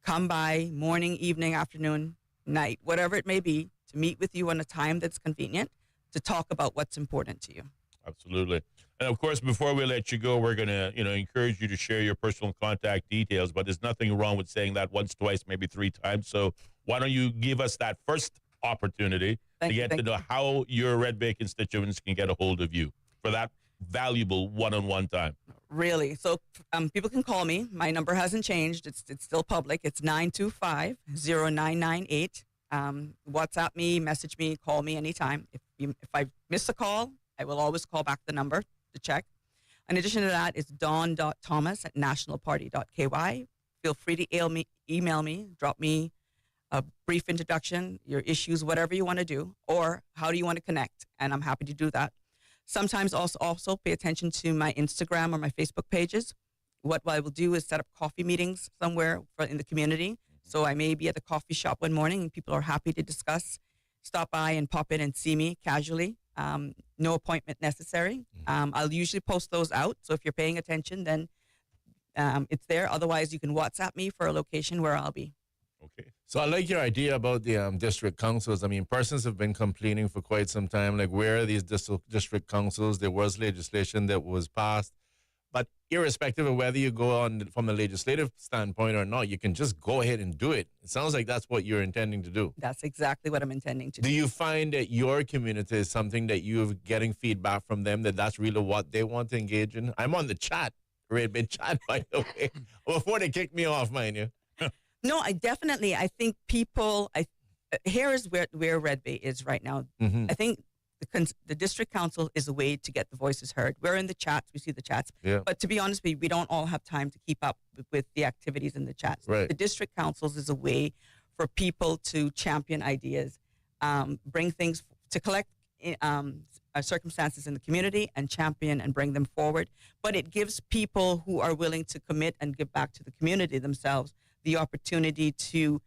come by morning, evening, afternoon, night, whatever it may be, to meet with you on a time that's convenient to talk about what's important to you. Absolutely. And of course, before we let you go, we're going to, encourage you to share your personal contact details, but there's nothing wrong with saying that once, twice, maybe 3 times. So why don't you give us that first opportunity to get to know how your Red Bay constituents can get a hold of you for that valuable one-on-one time. Really. So people can call me. My number hasn't changed. It's still public. It's 925-0998. WhatsApp me, message me, call me anytime. If I miss a call, I will always call back the number to check. In addition to that, it's dawn.thomas@nationalparty.ky. Feel free to email me, drop me a brief introduction, your issues, whatever you want to do, or how do you want to connect, and I'm happy to do that. Sometimes also pay attention to my Instagram or my Facebook pages. What I will do is set up coffee meetings somewhere in the community. So I may be at the coffee shop one morning and people are happy to discuss. Stop by and pop in and see me casually. No appointment necessary. I'll usually post those out. So if you're paying attention, then it's there. Otherwise, you can WhatsApp me for a location where I'll be. Okay. So I like your idea about the district councils. I mean, persons have been complaining for quite some time, like, where are these district councils? There was legislation that was passed. But irrespective of whether you go on from a legislative standpoint or not, you can just go ahead and do it. It sounds like that's what you're intending to do. That's exactly what I'm intending to do. Do you find that your community is something that you're getting feedback from them, that that's really what they want to engage in? I'm on the chat, Red Bay chat, by the way, before they kick me off, mind you. No, I think people, here is where Red Bay is right now. I think the district council is a way to get the voices heard. We're in the chats, we see the chats. Yeah. But to be honest with you, we don't all have time to keep up with the activities in the chats. Right. The district councils is a way for people to champion ideas, bring things, to collect circumstances in the community and champion and bring them forward. But it gives people who are willing to commit and give back to the community themselves the opportunity to,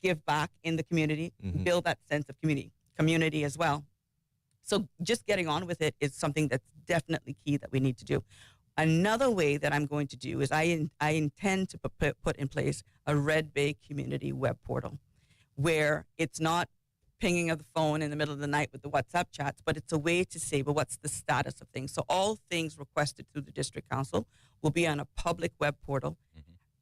give back in the community, build that sense of community as well. So just getting on with it is something that's definitely key that we need to do. Another way that I'm going to do is I intend to put in place a Red Bay community web portal where it's not pinging of the phone in the middle of the night with the WhatsApp chats, but it's a way to say, well, what's the status of things? So all things requested through the district council will be on a public web portal.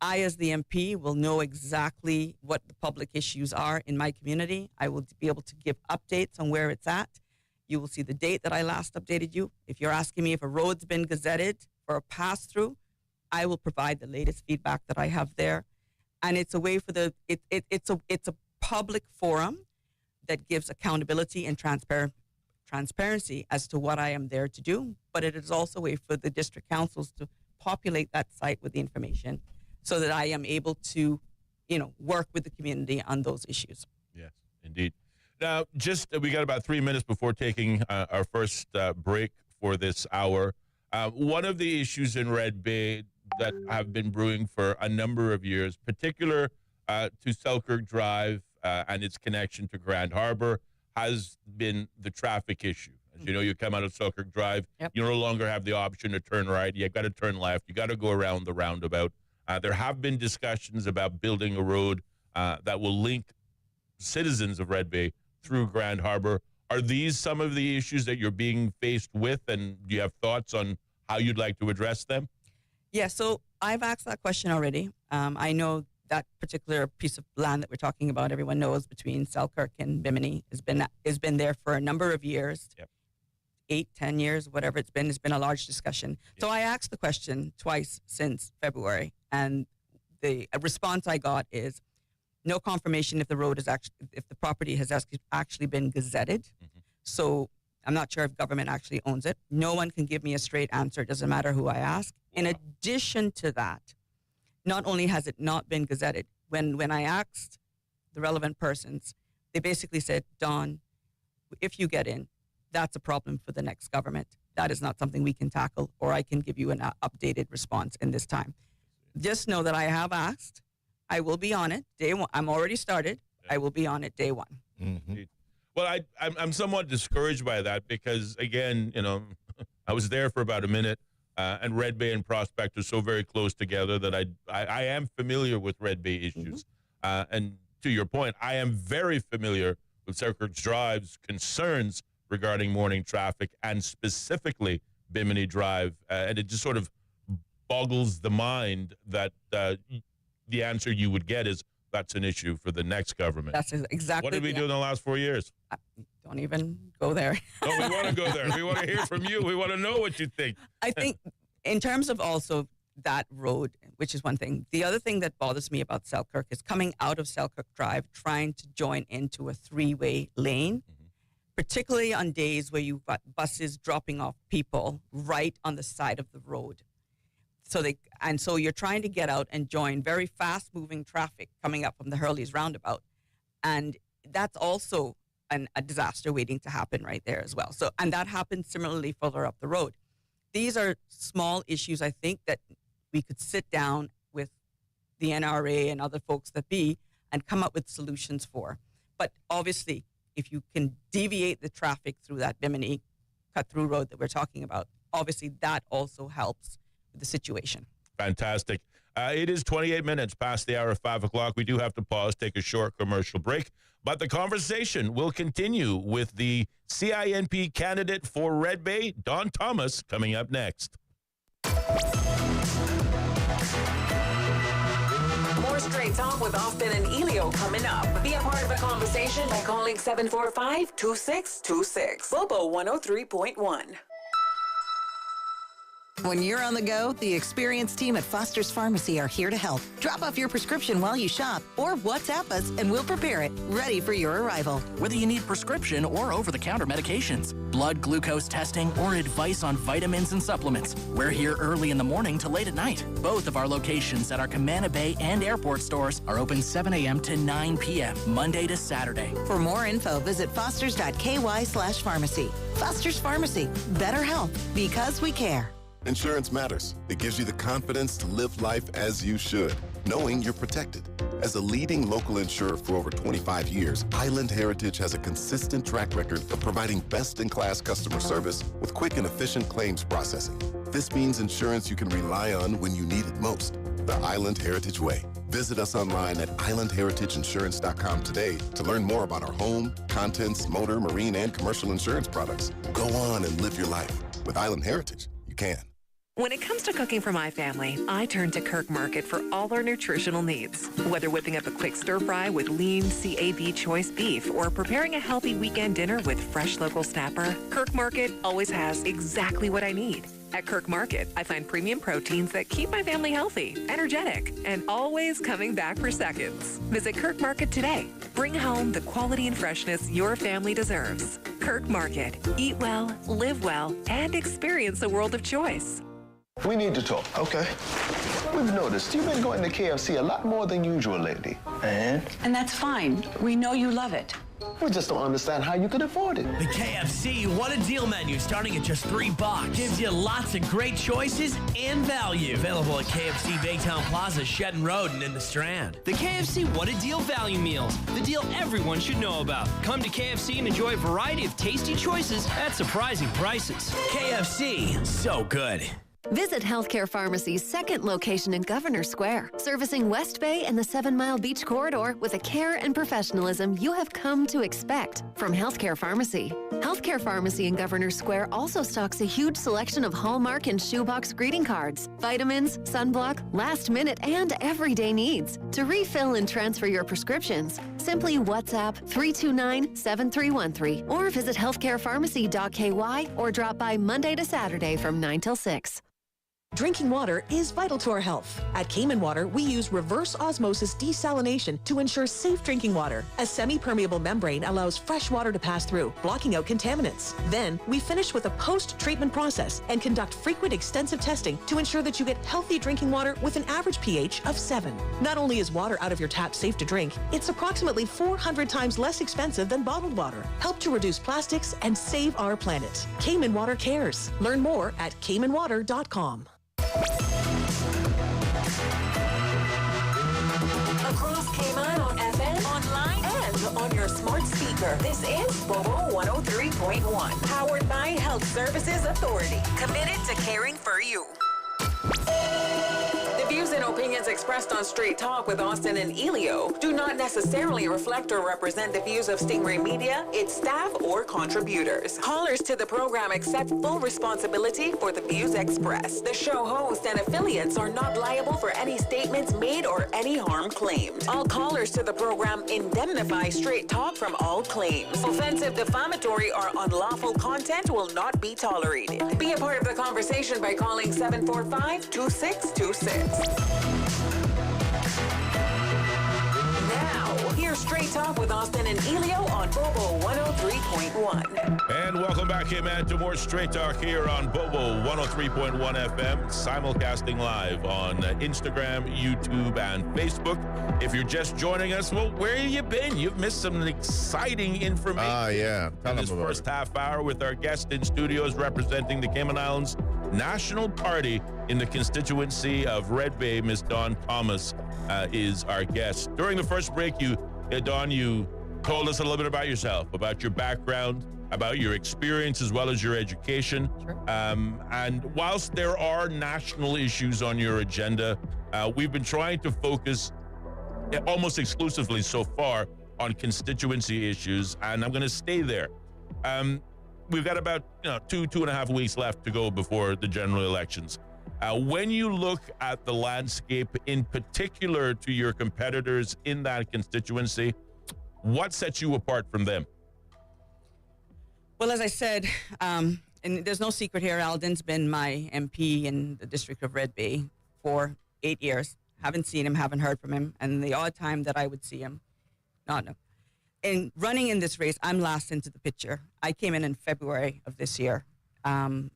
I, as the MP, will know exactly what the public issues are in my community. I will be able to give updates on where it's at. You will see the date that I last updated you. If you're asking me if a road's been gazetted for a pass-through, I will provide the latest feedback that I have there. And it's a way for it's a public forum that gives accountability and transparency as to what I am there to do. But it is also a way for the district councils to populate that site with the information so that I am able to, work with the community on those issues. Yes, indeed. Now, we got about 3 minutes before taking our first break for this hour. One of the issues in Red Bay that have been brewing for a number of years, particular to Selkirk Drive and its connection to Grand Harbor, has been the traffic issue. As you know, you come out of Selkirk Drive, you no longer have the option to turn right. You got to turn left. You got to go around the roundabout. There have been discussions about building a road that will link citizens of Red Bay through Grand Harbor. Are these some of the issues that you're being faced with, and do you have thoughts on how you'd like to address them? Yeah, so I've asked that question already. I know that particular piece of land that we're talking about, everyone knows, between Selkirk and Bimini has been there for a number of years. 8, 10 years, whatever it's been a large discussion. So I asked the question twice since February, and the response I got is no confirmation if the road is if the property has actually been gazetted. So I'm not sure if government actually owns it. No one can give me a straight answer. It doesn't matter who I ask. In addition to that, not only has it not been gazetted, when I asked the relevant persons, they basically said, Dawn, if you get in, that's a problem for the next government. That is not something we can tackle, or I can give you an updated response in this time. Just know that I have asked. I will be on it day one. I'm already started. I will be on it day one. Mm-hmm. Well, I'm somewhat discouraged by that because, again, you know, I was there for about a minute, and Red Bay and Prospect are so very close together that I am familiar with Red Bay issues. And to your point, I am very familiar with Selkirk Drive's concerns regarding morning traffic and specifically Bimini Drive. And it just sort of boggles the mind that the answer you would get is that's an issue for the next government. That's exactly. What did we do in the last 4 years? Don't even go there. No, we want to go there. We want to hear from you. We want to know what you think. I think in terms of also that road, which is one thing. The other thing that bothers me about Selkirk is coming out of Selkirk Drive, trying to join into a 3-way lane, particularly on days where you've got buses dropping off people right on the side of the road. So you're trying to get out and join very fast-moving traffic coming up from the Hurley's roundabout, and that's also a disaster waiting to happen right there as well. So, and that happens similarly further up the road. These are small issues, I think, that we could sit down with the NRA and other folks that be and come up with solutions for. But obviously, if you can deviate the traffic through that Bimini cut-through road that we're talking about, obviously that also helps with the situation. Fantastic. It is 28 minutes past the hour of 5 o'clock. We do have to pause, take a short commercial break. But the conversation will continue with the CINP candidate for Red Bay, Don Thomas, coming up next. More Straight Talk with Austin and Ellio coming up. Be a part of the conversation by calling 745-2626. Bobo 103.1. When you're on the go, the experienced team at Foster's Pharmacy are here to help. Drop off your prescription while you shop or WhatsApp us and we'll prepare it, ready for your arrival. Whether you need prescription or over-the-counter medications, blood glucose testing, or advice on vitamins and supplements, we're here early in the morning to late at night. Both of our locations at our Camana Bay and airport stores are open 7 a.m. to 9 p.m., Monday to Saturday. For more info, visit fosters.ky/pharmacy. Foster's Pharmacy. Better health because we care. Insurance matters. It gives you the confidence to live life as you should, knowing you're protected. As a leading local insurer for over 25 years, Island Heritage has a consistent track record of providing best-in-class customer service with quick and efficient claims processing. This means insurance you can rely on when you need it most. The Island Heritage Way. Visit us online at islandheritageinsurance.com today to learn more about our home, contents, motor, marine, and commercial insurance products. Go on and live your life. With Island Heritage, you can. When it comes to cooking for my family, I turn to Kirk Market for all our nutritional needs. Whether whipping up a quick stir fry with lean CAB choice beef or preparing a healthy weekend dinner with fresh local snapper, Kirk Market always has exactly what I need. At Kirk Market, I find premium proteins that keep my family healthy, energetic, and always coming back for seconds. Visit Kirk Market today. Bring home the quality and freshness your family deserves. Kirk Market. Eat well, live well, and experience a world of choice. We need to talk. Okay. We've noticed you've been going to KFC a lot more than usual lately. And that's fine. We know you love it. We just don't understand how you could afford it. The KFC What a Deal menu starting at just $3. Gives you lots of great choices and value. Available at KFC Baytown Plaza, Shetton Road, and in the Strand. The KFC What a Deal value meals. The deal everyone should know about. Come to KFC and enjoy a variety of tasty choices at surprising prices. KFC, so good. Visit Healthcare Pharmacy's second location in Governor Square, servicing West Bay and the 7 Mile Beach Corridor with the care and professionalism you have come to expect from Healthcare Pharmacy. Healthcare Pharmacy in Governor Square also stocks a huge selection of Hallmark and shoebox greeting cards, vitamins, sunblock, last minute, and everyday needs. To refill and transfer your prescriptions, simply WhatsApp 329-7313 or visit healthcarepharmacy.ky or drop by Monday to Saturday from 9 till 6. Drinking water is vital to our health. At Cayman Water, we use reverse osmosis desalination to ensure safe drinking water. A semi-permeable membrane allows fresh water to pass through, blocking out contaminants. Then, we finish with a post-treatment process and conduct frequent extensive testing to ensure that you get healthy drinking water with an average pH of 7. Not only is water out of your tap safe to drink, it's approximately 400 times less expensive than bottled water. Help to reduce plastics and save our planet. Cayman Water cares. Learn more at caymanwater.com. Across Cayman on FM, online, and on your smart speaker. This is Bobo 103.1, powered by Health Services Authority, committed to caring for you. The views and opinions expressed on Straight Talk with Austin and Ellio do not necessarily reflect or represent the views of Stingray Media, its staff, or contributors. Callers to the program accept full responsibility for the views expressed. The show host and affiliates are not liable for any statements made or any harm claimed. All callers to the program indemnify Straight Talk from all claims. Offensive, defamatory, or unlawful content will not be tolerated. Be a part of the conversation by calling 745-2626. Now, here's Straight Talk with Austin and Ellio on Bobo 103.1. And welcome back, man, to more Straight Talk here on Bobo 103.1 FM, simulcasting live on Instagram, YouTube, and Facebook. If you're just joining us, well, where have you been? You've missed some exciting information. Yeah. In this first half hour with our guest in studios representing the Cayman Islands National Party in the constituency of Red Bay, Miss Dawn Thomas is our guest. During the first break, Dawn, you told us a little bit about yourself, about your background, about your experience as well as your education. Sure. And whilst there are national issues on your agenda, we've been trying to focus almost exclusively so far on constituency issues, and I'm going to stay there. We've got about 2.5 weeks left to go before the general elections. When you look at the landscape, in particular to your competitors in that constituency, what sets you apart from them? Well, as I said, and there's no secret here, Alden's been my MP in the District of Red Bay for 8 years. Haven't seen him, haven't heard from him, and the odd time that I would see him, no. In running in this race, I'm last into the picture. I came in February of this year. I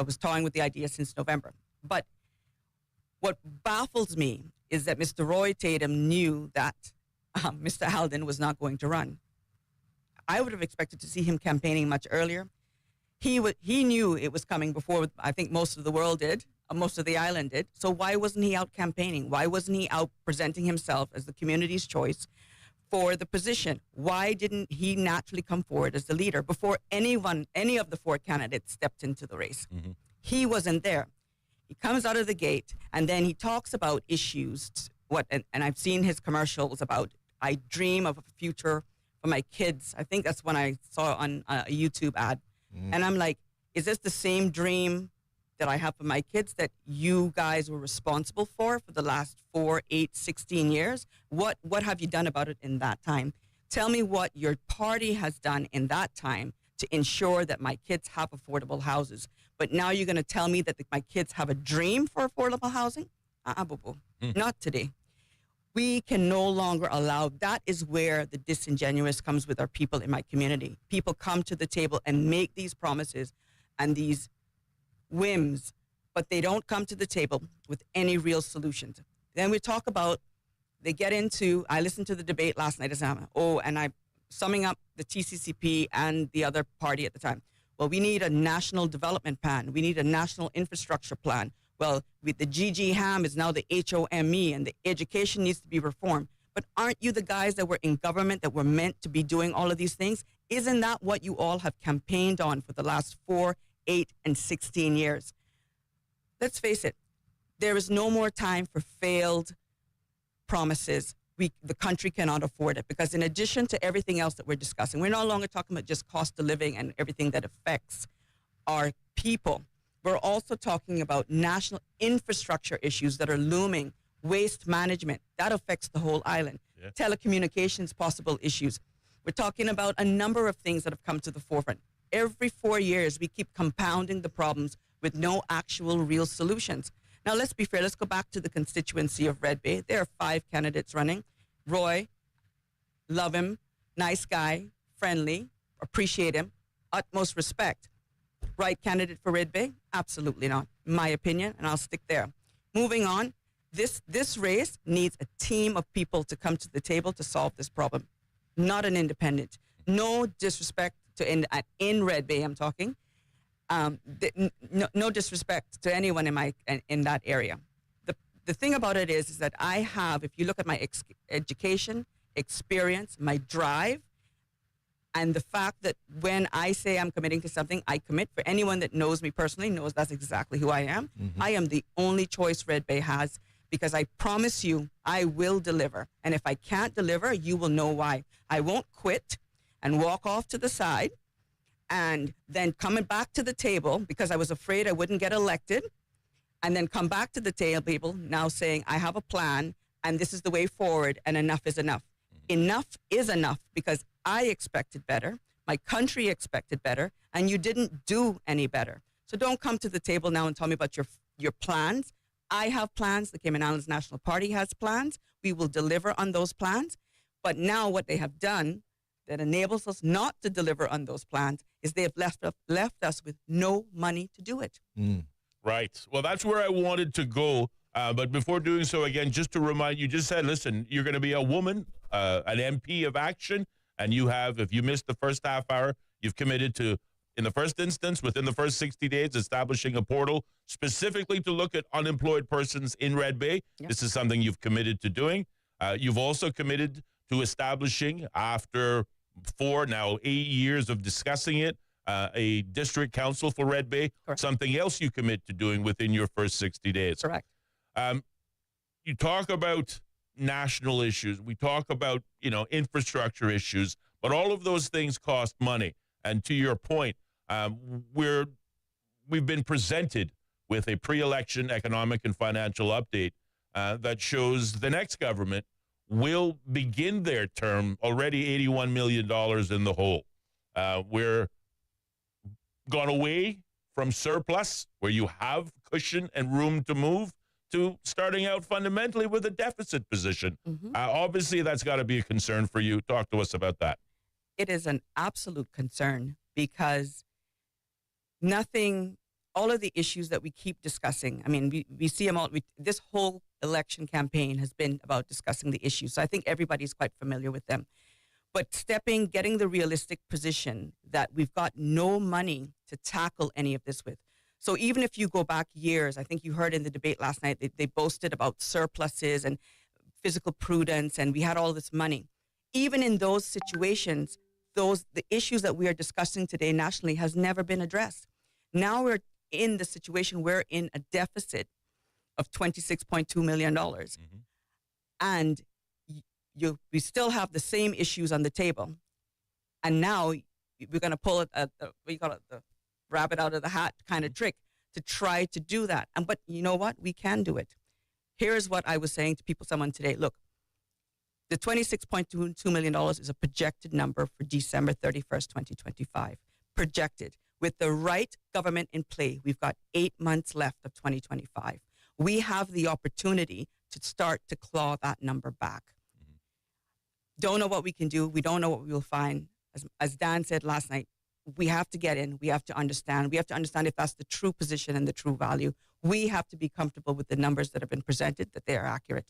was toying with the idea since November. But what baffles me is that Mr. Roy Tatum knew that Mr. Alden was not going to run. I would have expected to see him campaigning much earlier. He knew it was coming before, I think most of the world did, most of the island did. So why wasn't he out campaigning? Why wasn't he out presenting himself as the community's choice for the position? Why didn't he naturally come forward as the leader before any of the 4 candidates stepped into the race? Mm-hmm. He wasn't there. He comes out of the gate, and then he talks about issues, and I've seen his commercials about, I dream of a future for my kids. I think that's when I saw on a YouTube ad. And I'm like, is this the same dream that I have for my kids that you guys were responsible for the last 4, 8, 16 years? What have you done about it in that time? Tell me what your party has done in that time to ensure that my kids have affordable houses. But now you're going to tell me that my kids have a dream for affordable housing? Boo-boo. Not today. We can no longer allow, that is where the disingenuous comes with our people in my community. People come to the table and make these promises and these whims, but they don't come to the table with any real solutions. Then we talk about, they get into, I listened to the debate last night, and summing up the TCCP and the other party at the time. Well, we need a national development plan. We need a national infrastructure plan. Well, with the GGHAM is now the HOME, and the education needs to be reformed. But aren't you the guys that were in government that were meant to be doing all of these things? Isn't that what you all have campaigned on for the last 4, 8, and 16 years? Let's face it, there is no more time for failed promises. The country cannot afford it, because in addition to everything else that we're discussing, we're no longer talking about just cost of living and everything that affects our people. We're also talking about national infrastructure issues that are looming, waste management, that affects the whole island, telecommunications possible issues. We're talking about a number of things that have come to the forefront. Every 4 years, we keep compounding the problems with no actual real solutions. Now, let's be fair. Let's go back to the constituency of Red Bay. There are 5 candidates running. Roy, love him, nice guy, friendly, appreciate him, utmost respect. Right candidate for Red Bay? Absolutely not, in my opinion, and I'll stick there. Moving on, this race needs a team of people to come to the table to solve this problem, not an independent. No disrespect to in Red Bay, I'm talking. No disrespect to anyone in that area. The thing about it is that I have, if you look at my education, experience, my drive, and the fact that when I say I'm committing to something, I commit. For anyone that knows me personally knows that's exactly who I am. Mm-hmm. I am the only choice Red Bay has, because I promise you I will deliver. And if I can't deliver, you will know why. I won't quit and walk off to the side and then coming back to the table because I was afraid I wouldn't get elected, and then come back to the table now saying I have a plan and this is the way forward and enough is enough. Enough is enough, because I expected better, my country expected better, and you didn't do any better. So don't come to the table now and tell me about your plans. I have plans. The Cayman Islands National Party has plans. We will deliver on those plans. But now what they have done that enables us not to deliver on those plans is they have left us with no money to do it. Right. Well, that's where I wanted to go. But before doing so, again, just to remind you, just said, listen, you're going to be a woman, an MP of action, and you have, if you missed the first half hour, you've committed to, in the first instance, within the first 60 days, establishing a portal specifically to look at unemployed persons in Red Bay. Yep. This is something you've committed to doing. You've also committed to establishing, after 8 years of discussing it, a district council for Red Bay. Correct. Something else you commit to doing within your first 60 days. Correct. You talk about national issues. We talk about, infrastructure issues, but all of those things cost money. And to your point, we've been presented with a pre-election economic and financial update that shows the next government will begin their term already $81 million in the hole. We're gone away from surplus, where you have cushion and room to move, to starting out fundamentally with a deficit position. Mm-hmm. Obviously, that's got to be a concern for you. Talk to us about that. It is an absolute concern, because all of the issues that we keep discussing, I mean, we see them all. This whole election campaign has been about discussing the issues. So I think everybody's quite familiar with them. But getting the realistic position that we've got no money to tackle any of this with. So even if you go back years, I think you heard in the debate last night, they boasted about surpluses and fiscal prudence, and we had all this money. Even in those situations, the issues that we are discussing today nationally has never been addressed. Now we're in the situation, we're in a deficit of $26.2 million. Mm-hmm. And we still have the same issues on the table. And now we're going to pull the rabbit out of the hat kind of trick to try to do that. But you know what? We can do it. Here's what I was saying to someone today. Look, the $26.2 million is a projected number for December 31st, 2025. Projected. With the right government in play, we've got 8 months left of 2025. We have the opportunity to start to claw that number back. Mm-hmm. Don't know what we can do. We don't know what we will find. As Dan said last night, we have to get in. We have to understand. We have to understand if that's the true position and the true value. We have to be comfortable with the numbers that have been presented, that they are accurate.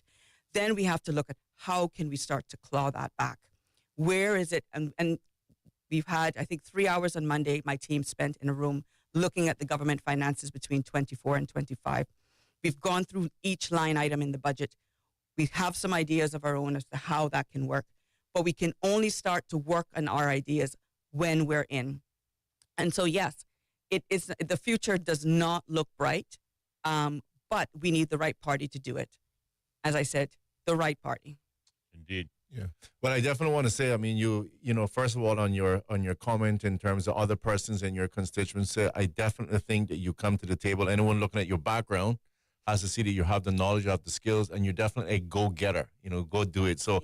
Then we have to look at how can we start to claw that back. Where is it? And We've had, I think, 3 hours on Monday, my team spent in a room looking at the government finances between 24 and 25. We've gone through each line item in the budget. We have some ideas of our own as to how that can work, but we can only start to work on our ideas when we're in. And so, yes, the future does not look bright, but we need the right party to do it. As I said, the right party. Indeed. Yeah. Well, I definitely want to say, I mean, you know, first of all, on your comment in terms of other persons in your constituency, I definitely think that you come to the table. Anyone looking at your background has to see that you have the knowledge, you have the skills, and you're definitely a go-getter. You know, go do it. So,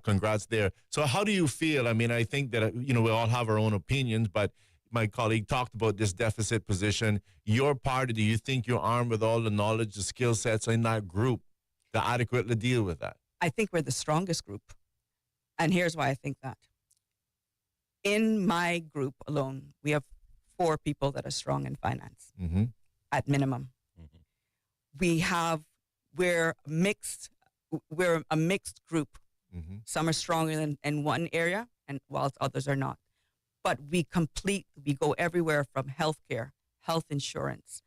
congrats there. So, how do you feel? I mean, I think that you know we all have our own opinions, but my colleague talked about this deficit position. Your party, do you think you're armed with all the knowledge, the skill sets in that group to adequately deal with that? I think we're the strongest group. And here's why I think that. In my group alone, we have 4 people that are strong in finance, at minimum. We're a mixed group. Some are stronger in one area, and whilst others are not. But we go everywhere from healthcare, health insurance.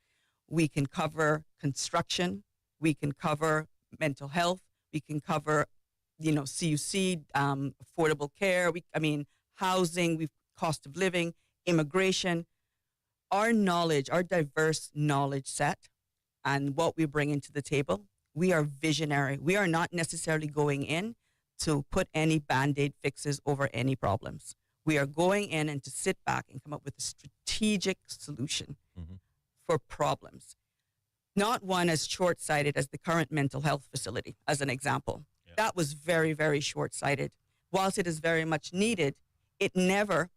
We can cover construction. We can cover mental health. We can cover, you know, CUC, affordable care. Housing, cost of living, immigration. Our knowledge, our diverse knowledge set, and what we bring into the table, we are visionary. We are not necessarily going in to put any Band-Aid fixes over any problems. We are going in and to sit back and come up with a strategic solution for problems. Not one as short-sighted as the current mental health facility, as an example. Yeah. That was very, very short-sighted. Whilst it is very much needed, the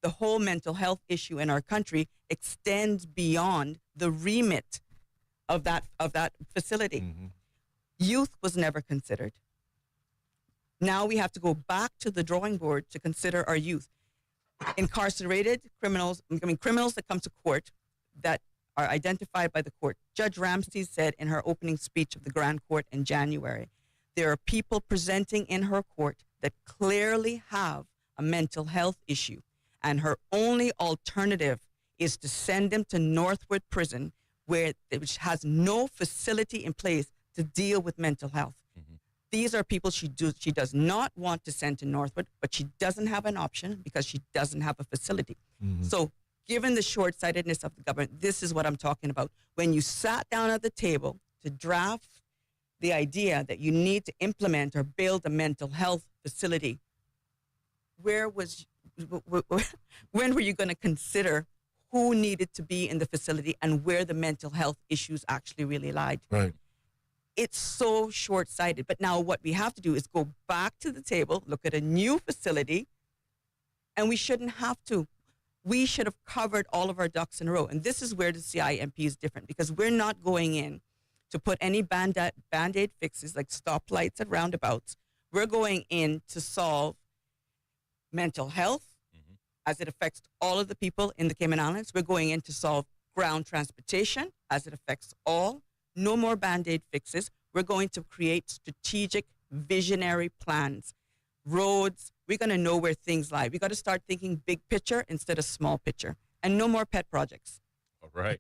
whole mental health issue in our country extends beyond the remit of that facility. Youth was never considered. Now we have to go back to the drawing board to consider our youth. Incarcerated criminals, criminals that come to court that are identified by the court. Judge Ramsey said in her opening speech of the Grand Court in January, there are people presenting in her court that clearly have a mental health issue, and her only alternative is to send them to Northwood Prison, which has no facility in place to deal with mental health. These are people she does not want to send to Northwood, but she doesn't have an option because she doesn't have a facility. So given the short-sightedness of the government, this is what I'm talking about. When you sat down at the table to draft the idea that you need to implement or build a mental health facility, when were you going to consider who needed to be in the facility and where the mental health issues actually really lied? Right. It's so short-sighted. But now what we have to do is go back to the table, look at a new facility, and we shouldn't have to. We should have covered all of our ducks in a row. And this is where the CIMP is different, because we're not going in to put any Band-Aid fixes like stoplights at roundabouts. We're going in to solve mental health as it affects all of the people in the Cayman Islands. We're going in to solve ground transportation as it affects all. No more Band-Aid fixes. We're going to create strategic, visionary plans. Roads, we're going to know where things lie. We got to start thinking big picture instead of small picture. And no more pet projects. All right.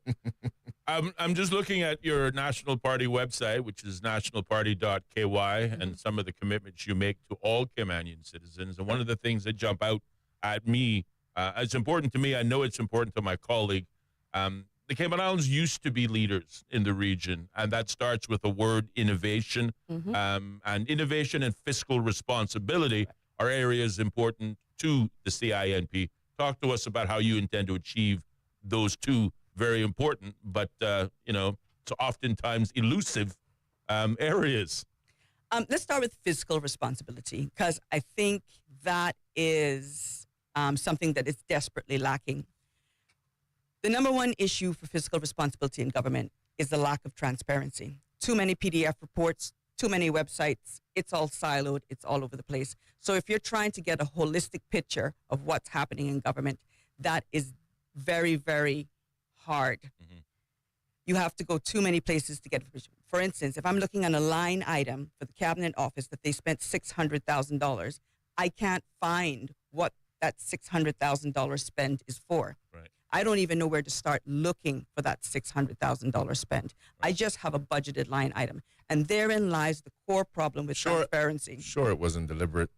I'm just looking at your National Party website, which is nationalparty.ky, and some of the commitments you make to all Caymanian citizens. And one of the things that jump out at me, it's important to me, I know it's important to my colleague, the Cayman Islands used to be leaders in the region, and that starts with the word innovation. And innovation and fiscal responsibility are areas important to the CINP. Talk to us about how you intend to achieve those two very important, but, so oftentimes elusive areas. Let's start with fiscal responsibility, because I think that is something that is desperately lacking. The number one issue for fiscal responsibility in government is the lack of transparency. Too many PDF reports, too many websites. It's all siloed. It's all over the place. So if you're trying to get a holistic picture of what's happening in government, that is very, very hard. You have to go too many places to get information. For instance, if I'm looking on a line item for the cabinet office that they spent $600,000, I can't find what that $600,000 spend is for. Right. I don't even know where to start looking for that $600,000 spend. I just have a budgeted line item. And therein lies the core problem with transparency. Sure, it wasn't deliberate.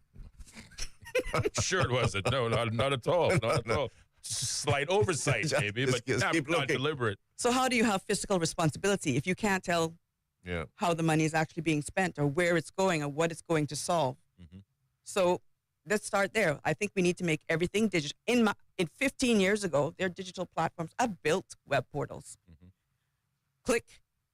Sure it wasn't. No, not at all. Not at all. Slight oversight, maybe, but not deliberate. So how do you have fiscal responsibility if you can't tell how the money is actually being spent or where it's going or what it's going to solve? Mm-hmm. So let's start there. I think we need to make everything digital. In 15 years ago, their digital platforms have built web portals. Mm-hmm. Click,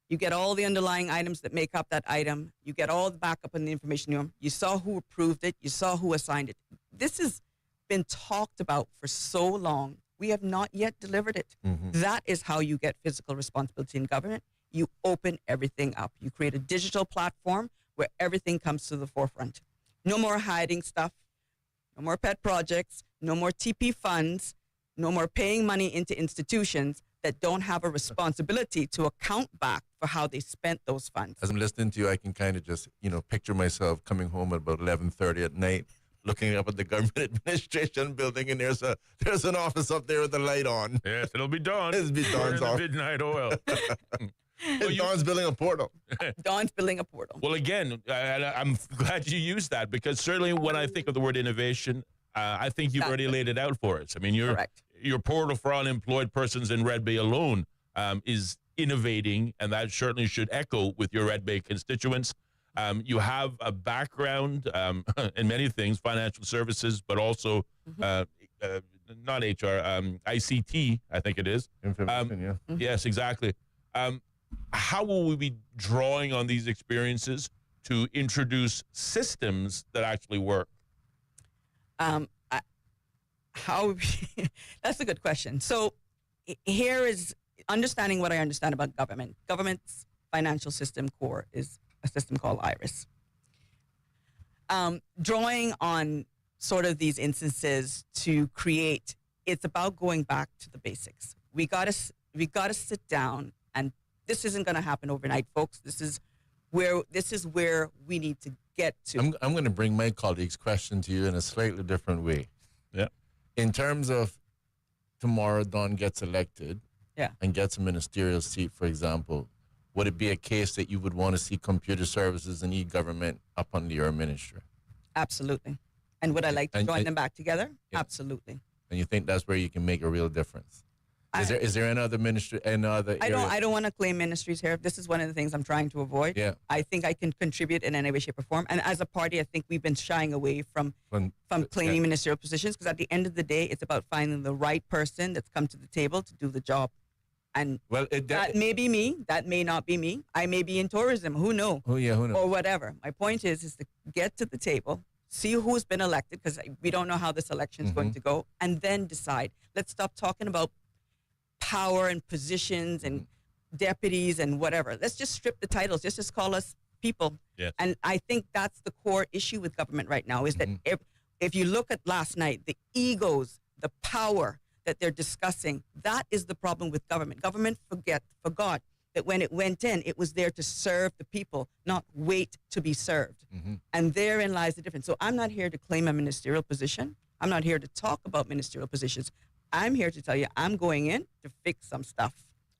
you get all the underlying items that make up that item. You get all the backup and the information. You saw who approved it. You saw who assigned it. This has been talked about for so long. We have not yet delivered it. Mm-hmm. That is how you get fiscal responsibility in government. You open everything up. You create a digital platform where everything comes to the forefront. No more hiding stuff. No more pet projects. No more TP funds. No more paying money into institutions that don't have a responsibility to account back for how they spent those funds. As I'm listening to you, I can kind of just, picture myself coming home at about 11:30 at night, looking up at the government administration building, and there's an office up there with the light on. Yes, it'll be Dawn. It'll be Dawn's office. Midnight oil. Dawn's building a portal. Dawn's building a portal. Well, again, I'm glad you used that, because certainly when I think of the word innovation, I think you've already laid it out for us. I mean, your portal for unemployed persons in Red Bay alone is innovating, and that certainly should echo with your Red Bay constituents. You have a background in many things, financial services, but also not HR, ICT, I think it is. Information, Yes, exactly. How will we be drawing on these experiences to introduce systems that actually work? That's a good question. So here is understanding what I understand about government. Government's financial system core is a system called IRIS. Drawing on sort of these instances to create, it's about going back to the basics. We gotta sit down, and this isn't going to happen overnight, folks. This is where we need to get to. I'm going to bring my colleague's question to you in a slightly different way. Yeah. In terms of tomorrow, Dawn gets elected and gets a ministerial seat, for example, would it be a case that you would want to see computer services and e-government up under your ministry? Absolutely. And would I like to join them back together? Yeah. Absolutely. And you think that's where you can make a real difference? Is there another ministry, another area? I don't want to claim ministries here. This is one of the things I'm trying to avoid. Yeah. I think I can contribute in any way, shape, or form. And as a party, I think we've been shying away from claiming ministerial positions, because at the end of the day, it's about finding the right person that's come to the table to do the job. And that may be me. That may not be me. I may be in tourism. Who knows? Oh, yeah, who knows? Or whatever. My point is to get to the table, see who's been elected, because we don't know how this election is going to go, and then decide. Let's stop talking about power and positions and deputies and whatever. Let's just strip the titles. Just call us people. Yes. And I think that's the core issue with government right now, is that if you look at last night, the egos, the power that they're discussing, that is the problem with government. Government forgot that when it went in, it was there to serve the people, not wait to be served. And therein lies the difference. So I'm not here to claim a ministerial position. I'm not here to talk about ministerial positions. I'm here to tell you I'm going in to fix some stuff.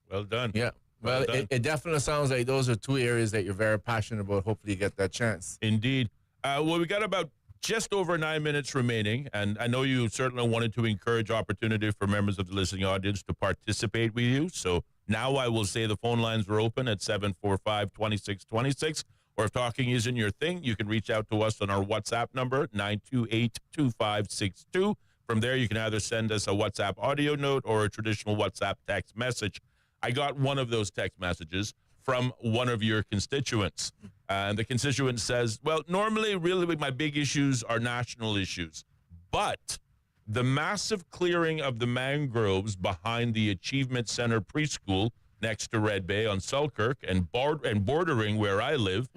Well done. Yeah. Well, it definitely sounds like those are two areas that you're very passionate about. Hopefully you get that chance. Indeed. Well, we got about just over 9 minutes remaining, and I know you certainly wanted to encourage opportunity for members of the listening audience to participate with you. So now I will say the phone lines are open at 745-2626. Or if talking isn't your thing, you can reach out to us on our WhatsApp number, 928-2562. From there, you can either send us a WhatsApp audio note or a traditional WhatsApp text message. I got one of those text messages from one of your constituents. And the constituent says, well, normally, really, my big issues are national issues. But the massive clearing of the mangroves behind the Achievement Center preschool next to Red Bay on Selkirk and bordering where I live,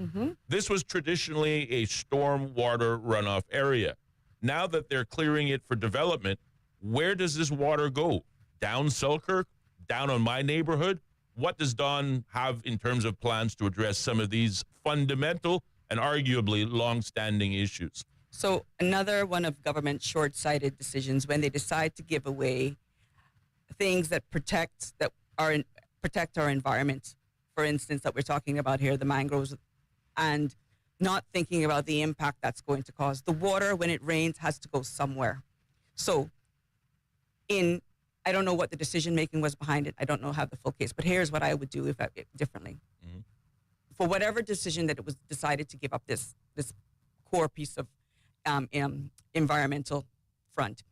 this was traditionally a storm water runoff area. Now that they're clearing it for development, where does this water go? Down Selkirk? Down on my neighborhood? What does Dawn have in terms of plans to address some of these fundamental and arguably long-standing issues? So another one of government's short-sighted decisions when they decide to give away things that protect our environment. For instance, that we're talking about here, the mangroves, and not thinking about the impact that's going to cause. The water, when it rains, has to go somewhere. So I don't know what the decision-making was behind it. I don't know how the full case. But here's what I would do differently. Mm-hmm. For whatever decision that it was decided to give up this core piece of environmental front,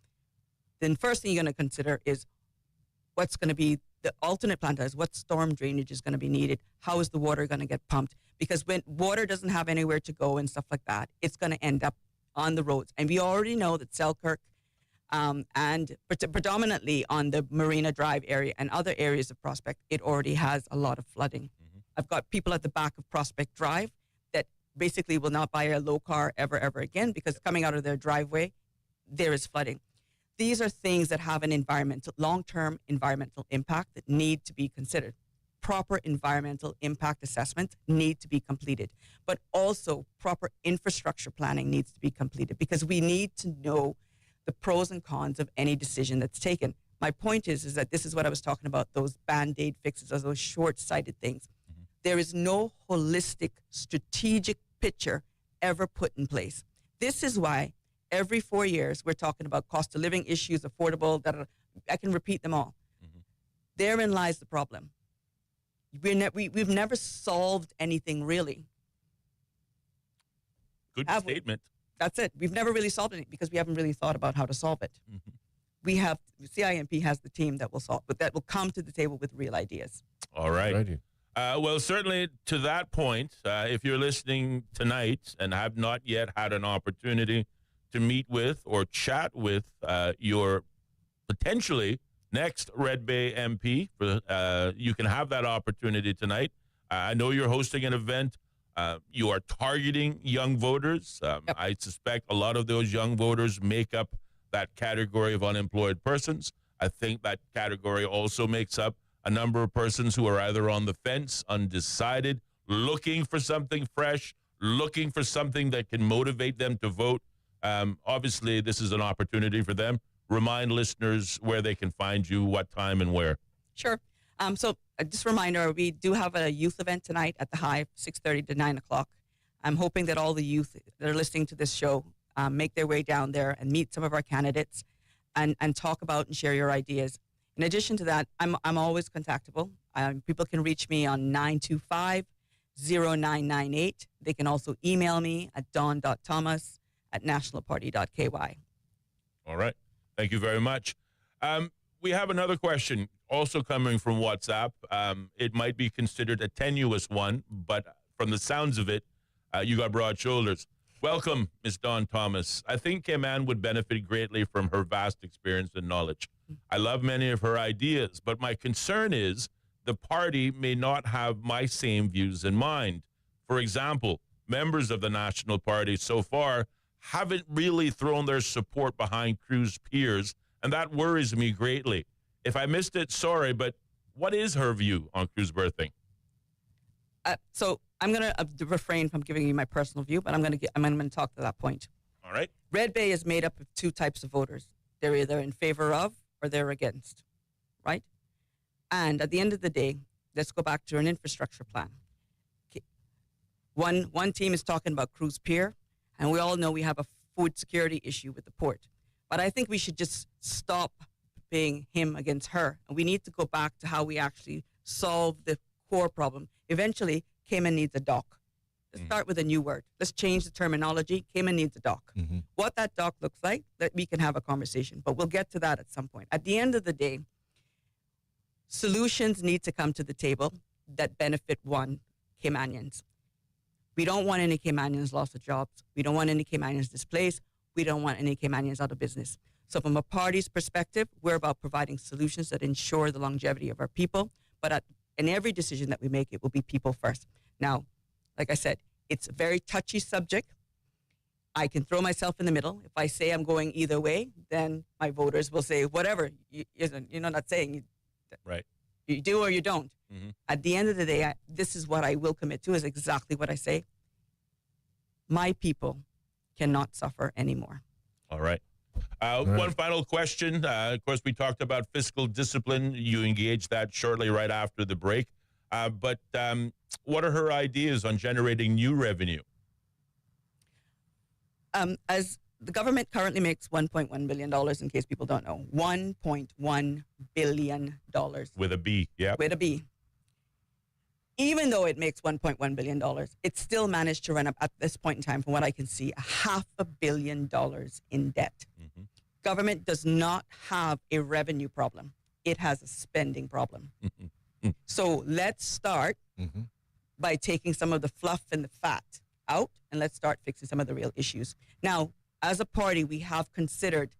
then first thing you're going to consider is what's going to be the alternate plan is what storm drainage is going to be needed. How is the water going to get pumped? Because when water doesn't have anywhere to go and stuff like that, it's going to end up on the roads. And we already know that Selkirk and predominantly on the Marina Drive area and other areas of Prospect, it already has a lot of flooding. Mm-hmm. I've got people at the back of Prospect Drive that basically will not buy a low car ever again because coming out of their driveway, there is flooding. These are things that have an long-term environmental impact that need to be considered. Proper environmental impact assessments need to be completed, but also proper infrastructure planning needs to be completed because we need to know the pros and cons of any decision that's taken. My point is that this is what I was talking about, those Band-Aid fixes, or those short-sighted things. Mm-hmm. There is no holistic, strategic picture ever put in place. This is why every 4 years, we're talking about cost of living issues, affordable, I can repeat them all. Mm-hmm. Therein lies the problem. We've never solved anything, really. Good statement. That's it. We've never really solved it because we haven't really thought about how to solve it. Mm-hmm. CIMP has the team that will solve, but that will come to the table with real ideas. All right. Well, certainly to that point, if you're listening tonight and have not yet had an opportunity to meet with or chat with your potentially next Red Bay MP, you can have that opportunity tonight. I know you're hosting an event. You are targeting young voters. Yep. I suspect a lot of those young voters make up that category of unemployed persons. I think that category also makes up a number of persons who are either on the fence, undecided, looking for something fresh, looking for something that can motivate them to vote. Obviously, this is an opportunity for them. Remind listeners where they can find you, what time and where. Sure. So just a reminder, we do have a youth event tonight at the Hive, 6:30 to 9 o'clock. I'm hoping that all the youth that are listening to this show make their way down there and meet some of our candidates and talk about and share your ideas. In addition to that, I'm always contactable. People can reach me on 925-0998. They can also email me at don.thomas@nationalparty.ky. All right. Thank you very much. We have another question also coming from WhatsApp. It might be considered a tenuous one, but from the sounds of it, you got broad shoulders. Welcome, Ms. Dawn Thomas. I think Cayman would benefit greatly from her vast experience and knowledge. I love many of her ideas, but my concern is the party may not have my same views in mind. For example, members of the National Party so far haven't really thrown their support behind Cruz Piers, and that worries me greatly. If I missed it, sorry, but what is her view on Cruz berthing? So I'm going to refrain from giving you my personal view, but I'm going to talk to that point. All right. Red Bay is made up of two types of voters. They're either in favor of or they're against, right? And at the end of the day, let's go back to an infrastructure plan. Okay. One team is talking about Cruz Pier, and we all know we have a food security issue with the port. But I think we should just stop being him against her. And we need to go back to how we actually solve the core problem. Eventually, Cayman needs a dock. Let's start with a new word. Let's change the terminology. Cayman needs a dock. Mm-hmm. What that dock looks like, that we can have a conversation, but we'll get to that at some point. At the end of the day, solutions need to come to the table that benefit Caymanians. We don't want any Caymanians lost of jobs. We don't want any Caymanians displaced. We don't want any Caymanians out of business. So from a party's perspective, we're about providing solutions that ensure the longevity of our people. But in every decision that we make, it will be people first. Now, like I said, it's a very touchy subject. I can throw myself in the middle. If I say I'm going either way, then my voters will say, whatever. You're not saying right. You do or you don't. Mm-hmm. At the end of the day, this is what I will commit to, is exactly what I say. My people cannot suffer anymore. All right. One final question. Of course, we talked about fiscal discipline. You engaged that shortly right after the break. But what are her ideas on generating new revenue? As the government currently makes $1.1 billion, in case people don't know. $1.1 billion. With a B, yeah. With a B. Even though it makes $1.1 billion, it still managed to run up at this point in time, from what I can see, $500 million in debt. Mm-hmm. Government does not have a revenue problem. It has a spending problem. So let's start by taking some of the fluff and the fat out, and let's start fixing some of the real issues. Now, as a party, we have considered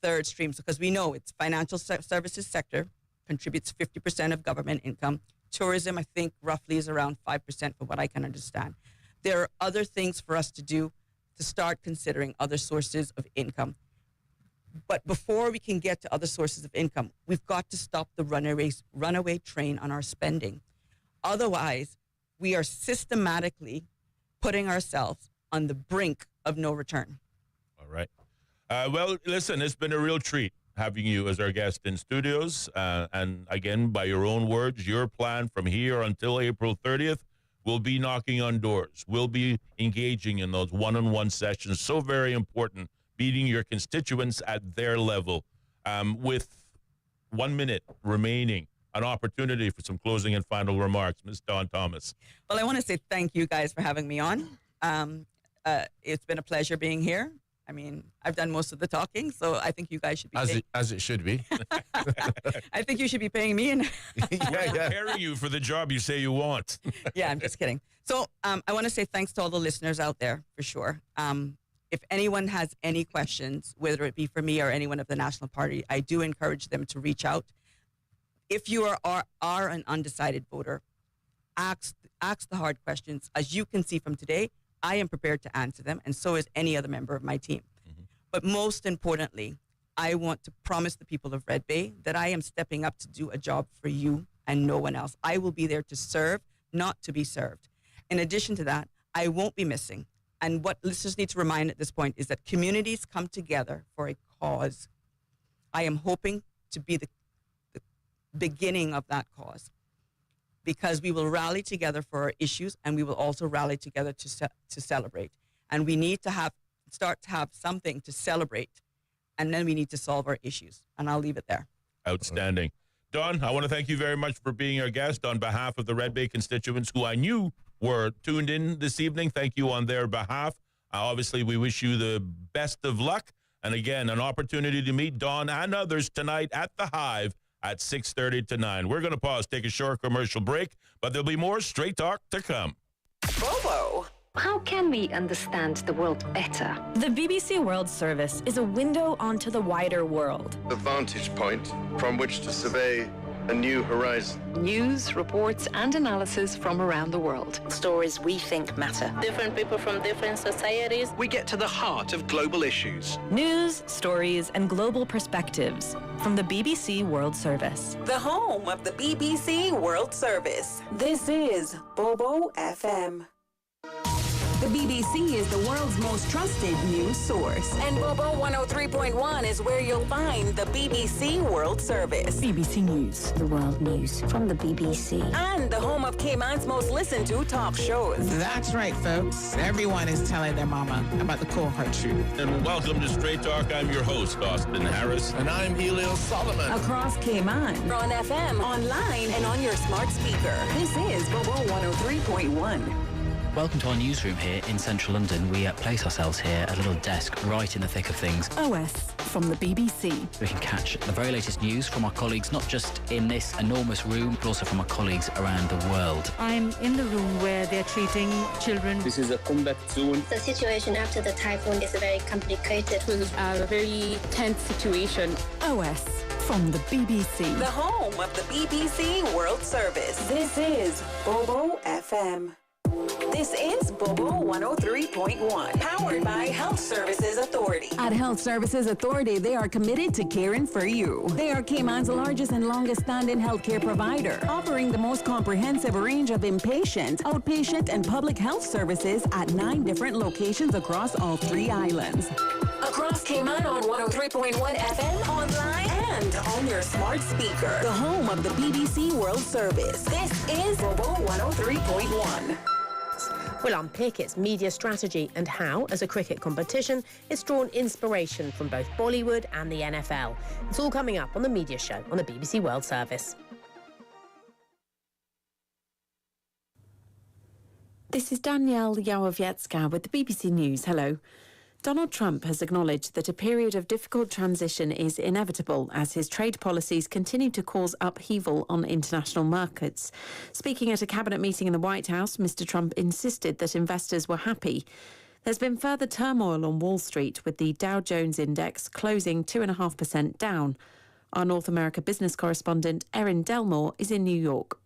third streams because we know it's financial services sector contributes 50% of government income. Tourism, I think, roughly is around 5% from what I can understand. There are other things for us to do to start considering other sources of income. But before we can get to other sources of income, we've got to stop the runaway train on our spending. Otherwise, we are systematically putting ourselves on the brink of no return. All right. Well, listen, it's been a real treat having you as our guest in studios. And again, by your own words, your plan from here until April 30th will be knocking on doors. We'll be engaging in those one-on-one sessions. So very important, meeting your constituents at their level. With 1 minute remaining, an opportunity for some closing and final remarks. Ms. Dawn Thomas. Well, I want to say thank you guys for having me on. It's been a pleasure being here. I mean, I've done most of the talking, so I think you guys should be as it should be. I think you should be paying me. And Preparing you for the job you say you want. Yeah, I'm just kidding. So I want to say thanks to all the listeners out there, for sure. If anyone has any questions, whether it be for me or anyone of the National Party, I do encourage them to reach out. If you are an undecided voter, ask the hard questions. As you can see from today, I am prepared to answer them, and so is any other member of my team. But most importantly, I want to promise the people of Red Bay that I am stepping up to do a job for you and no one else. I will be there to serve, not to be served. In addition to that, I won't be missing. And what listeners need to remind at this point is that communities come together for a cause. I am hoping to be the beginning of that cause, because we will rally together for our issues, and we will also rally together to celebrate. And we need to start to have something to celebrate, and then we need to solve our issues. And I'll leave it there. Outstanding. Dawn, I want to thank you very much for being our guest on behalf of the Red Bay constituents who I knew were tuned in this evening. Thank you on their behalf. Obviously, we wish you the best of luck. And again, an opportunity to meet Dawn and others tonight at the Hive at 6:30 to 9. We're going to pause, take a short commercial break, but there'll be more Straight Talk to come. Bobo. How can we understand the world better? The BBC World Service is a window onto the wider world. The vantage point from which to survey a new horizon. News, reports, and analysis from around the world. Stories we think matter. Different people from different societies. We get to the heart of global issues. News, stories, and global perspectives from the BBC World Service. The home of the BBC World Service. This is Bobo FM. The BBC is the world's most trusted news source. And Bobo 103.1 is where you'll find the BBC World Service. BBC News. The world news from the BBC. And the home of Cayman's most listened to talk shows. That's right, folks. Everyone is telling their mama about the cold hard truth. And welcome to Straight Talk. I'm your host, Austin Harris. And I'm Ellio Solomon. Across Cayman. On FM, online, and on your smart speaker. This is Bobo 103.1. Welcome to our newsroom here in central London. We place ourselves here at a little desk right in the thick of things. OS from the BBC. We can catch the very latest news from our colleagues, not just in this enormous room, but also from our colleagues around the world. I'm in the room where they're treating children. This is a combat zone. The situation after the typhoon is very complicated. It was a very tense situation. OS from the BBC. The home of the BBC World Service. This is Bobo FM. This is Bobo 103.1, powered by Health Services Authority. At Health Services Authority, they are committed to caring for you. They are Cayman's largest and longest standing healthcare provider, offering the most comprehensive range of inpatient, outpatient, and public health services at 9 different locations across all 3 islands. Across Cayman on 103.1 FM, online, and on your smart speaker. The home of the BBC World Service. This is Bobo 103.1. We'll unpick its media strategy and how, as a cricket competition, it's drawn inspiration from both Bollywood and the NFL. It's all coming up on the Media Show on the BBC World Service. This is Danielle Yawowiecka with the BBC News. Hello. Donald Trump has acknowledged that a period of difficult transition is inevitable as his trade policies continue to cause upheaval on international markets. Speaking at a cabinet meeting in the White House, Mr. Trump insisted that investors were happy. There's been further turmoil on Wall Street, with the Dow Jones Index closing 2.5% down. Our North America business correspondent Erin Delmore is in New York.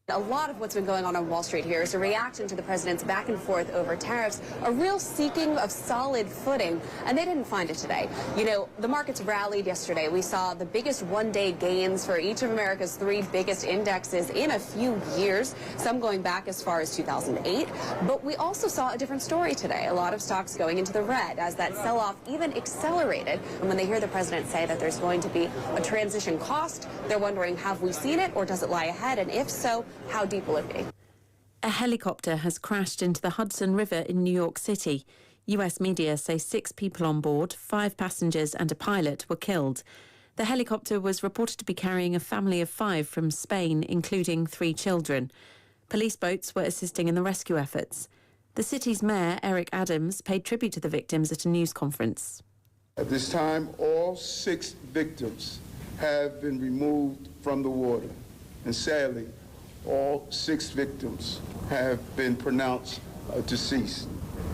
A lot of what's been going on Wall Street here is a reaction to the president's back and forth over tariffs, a real seeking of solid footing, and they didn't find it today. You know, the markets rallied yesterday. We saw the biggest one-day gains for each of America's 3 biggest indexes in a few years, some going back as far as 2008. But we also saw a different story today. A lot of stocks going into the red as that sell-off even accelerated. And when they hear the president say that there's going to be a transition cost, they're wondering, have we seen it, or does it lie ahead? And if so, how deep will it be? A helicopter has crashed into the Hudson River in New York City. US media say 6 people on board, 5 passengers and a pilot were killed. The helicopter was reported to be carrying a family of 5 from Spain, including 3 children. Police boats were assisting in the rescue efforts. The city's mayor, Eric Adams, paid tribute to the victims at a news conference. At this time, all 6 victims have been removed from the water, and sadly, all 6 victims have been pronounced deceased.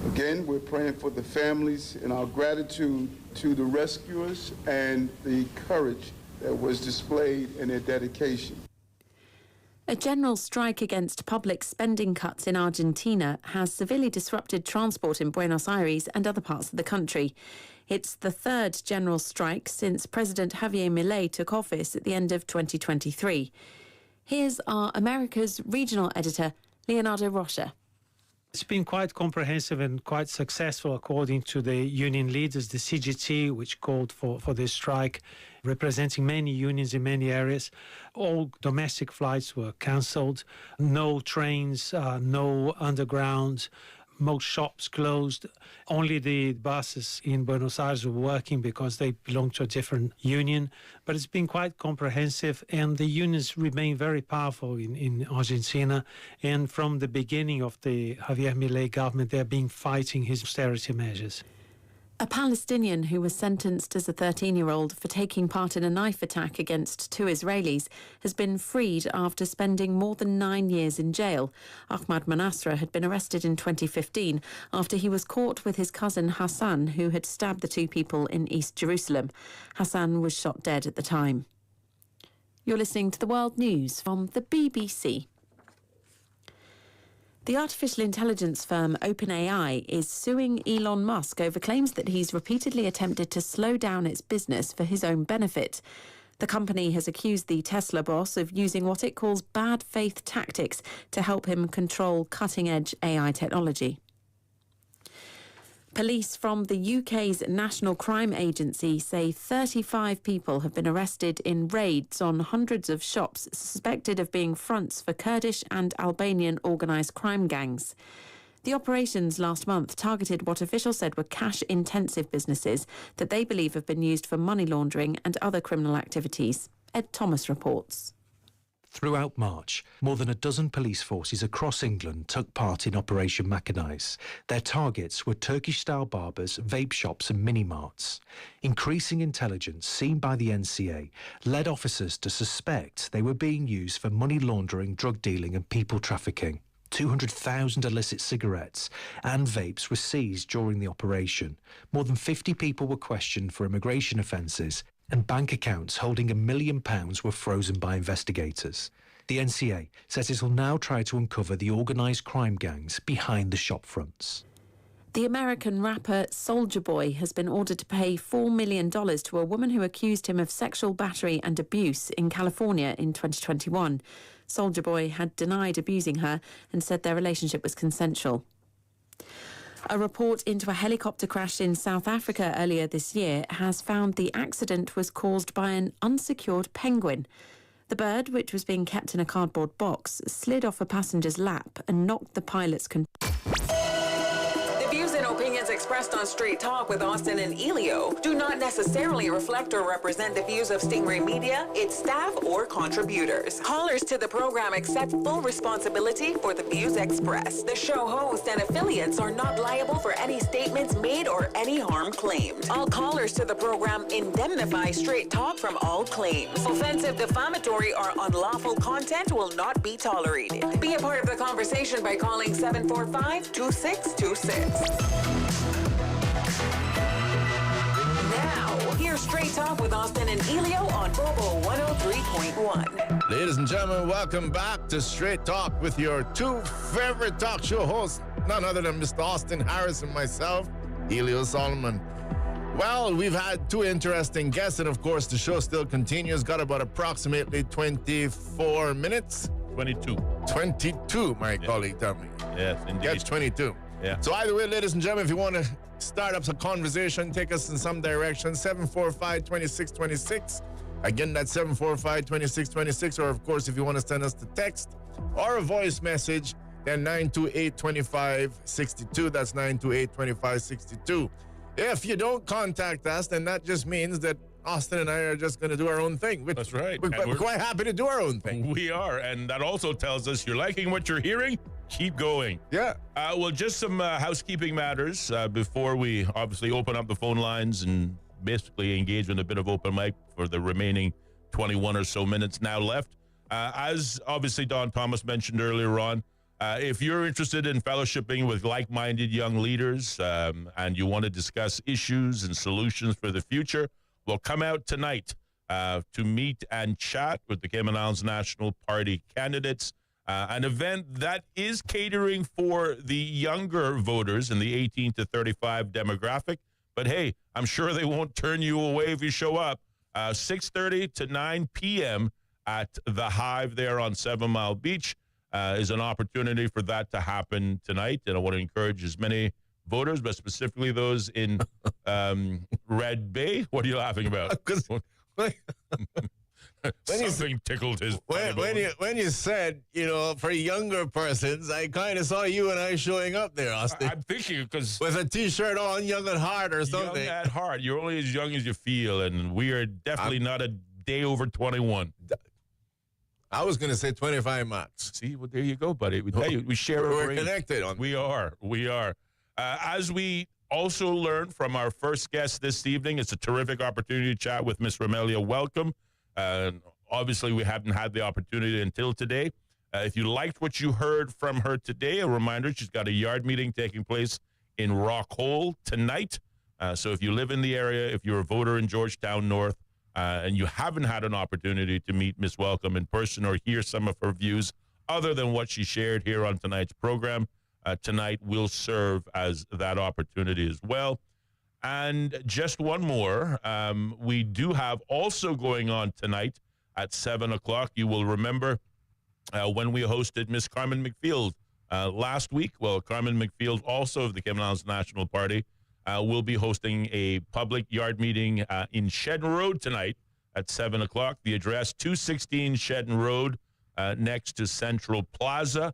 Again, we're praying for the families and our gratitude to the rescuers and the courage that was displayed in their dedication. A general strike against public spending cuts in Argentina has severely disrupted transport in Buenos Aires and other parts of the country. It's the 3rd general strike since President Javier Milei took office at the end of 2023. Here's our America's regional editor, Leonardo Rocha. It's been quite comprehensive and quite successful, according to the union leaders, the CGT, which called for this strike, representing many unions in many areas. All domestic flights were cancelled, no trains, no underground. Most shops closed. Only the buses in Buenos Aires were working because they belong to a different union. But it's been quite comprehensive, and the unions remain very powerful in Argentina. And from the beginning of the Javier Milei government, they've been fighting his austerity measures. A Palestinian who was sentenced as a 13-year-old for taking part in a knife attack against 2 Israelis has been freed after spending more than 9 years in jail. Ahmad Manasra had been arrested in 2015 after he was caught with his cousin Hassan, who had stabbed the 2 people in East Jerusalem. Hassan was shot dead at the time. You're listening to the World News from the BBC. The artificial intelligence firm OpenAI is suing Elon Musk over claims that he's repeatedly attempted to slow down its business for his own benefit. The company has accused the Tesla boss of using what it calls bad faith tactics to help him control cutting-edge AI technology. Police from the UK's National Crime Agency say 35 people have been arrested in raids on hundreds of shops suspected of being fronts for Kurdish and Albanian organised crime gangs. The operations last month targeted what officials said were cash-intensive businesses that they believe have been used for money laundering and other criminal activities. Ed Thomas reports. Throughout March, more than a dozen police forces across England took part in Operation Macanize. Their targets were Turkish-style barbers, vape shops and mini-marts. Increasing intelligence seen by the NCA led officers to suspect they were being used for money laundering, drug dealing and people trafficking. 200,000 illicit cigarettes and vapes were seized during the operation. More than 50 people were questioned for immigration offences, and bank accounts holding £1 million were frozen by investigators. The NCA says it will now try to uncover the organised crime gangs behind the shop fronts. The American rapper Soulja Boy has been ordered to pay $4 million to a woman who accused him of sexual battery and abuse in California in 2021. Soulja Boy had denied abusing her and said their relationship was consensual. A report into a helicopter crash in South Africa earlier this year has found the accident was caused by an unsecured penguin. The bird, which was being kept in a cardboard box, slid off a passenger's lap and knocked the pilot's The views and opinions expressed on Straight Talk with Austin and Ellio do not necessarily reflect or represent the views of Stingray Media, its staff, or contributors. Callers to the program accept full responsibility for the views expressed. The show host and affiliates are not liable for any statements made or any harm claimed. All callers to the program indemnify Straight Talk from all claims. Offensive, defamatory, or unlawful content will not be tolerated. Be a part of the conversation by calling 745-2626. Now, here's Straight Talk with Austin and Ellio on Bobo 103.1. Ladies and gentlemen, welcome back to Straight Talk with your two favorite talk show hosts, none other than Mr. Austin Harris and myself, Ellio Solomon. Well, we've had two interesting guests, and of course, the show still continues. Got about approximately 24 minutes. 22. 22, my colleague told me. Yes, indeed. That's 22. Yeah. So either way, ladies and gentlemen, if you want to start up some conversation, take us in some direction, 745-2626. Again, that's 745-2626. Or, of course, if you want to send us the text or a voice message, then 928-2562. That's 928-2562. If you don't contact us, then that just means that Austin and I are just going to do our own thing. That's right. We're quite happy to do our own thing. We are, and that also tells us you're liking what you're hearing. Keep going. Yeah. Well, just some housekeeping matters before we obviously open up the phone lines and basically engage in a bit of open mic for the remaining 21 or so minutes now left. As obviously Don Thomas mentioned earlier on, if you're interested in fellowshipping with like-minded young leaders and you want to discuss issues and solutions for the future, well, come out tonight to meet and chat with the Cayman Islands National Party candidates, an event that is catering for the younger voters in the 18 to 35 demographic. But hey, I'm sure they won't turn you away if you show up. 6:30 to 9 p.m. at the Hive there on 7 Mile Beach is an opportunity for that to happen tonight. And I want to encourage as many voters, but specifically those in Red Bay. What are you laughing about? Something tickled his. When you said, for younger persons, I kind of saw you and I showing up there, Austin. I'm thinking because with a T-shirt on, young at heart or something. Young at heart. You're only as young as you feel, and we are definitely not a day over 21. I was going to say 25 months. See, well, there you go, buddy. We share a We're brain. connected on. We are. As we also learned from our first guest this evening, it's a terrific opportunity to chat with Miss Romelia Welcome. Obviously, we haven't had the opportunity until today. If you liked what you heard from her today, a reminder, she's got a yard meeting taking place in Rock Hole tonight. So if you live in the area, if you're a voter in Georgetown North, and you haven't had an opportunity to meet Miss Welcome in person or hear some of her views other than what she shared here on tonight's program, tonight will serve as that opportunity as well. And just one more, we do have also going on tonight at 7 o'clock. You will remember when we hosted Miss Carmen McField last week. Well, Carmen McField, also of the Cayman Islands National Party, will be hosting a public yard meeting in Shedden Road tonight at 7 o'clock. The address, 216 Shedden Road, next to Central Plaza.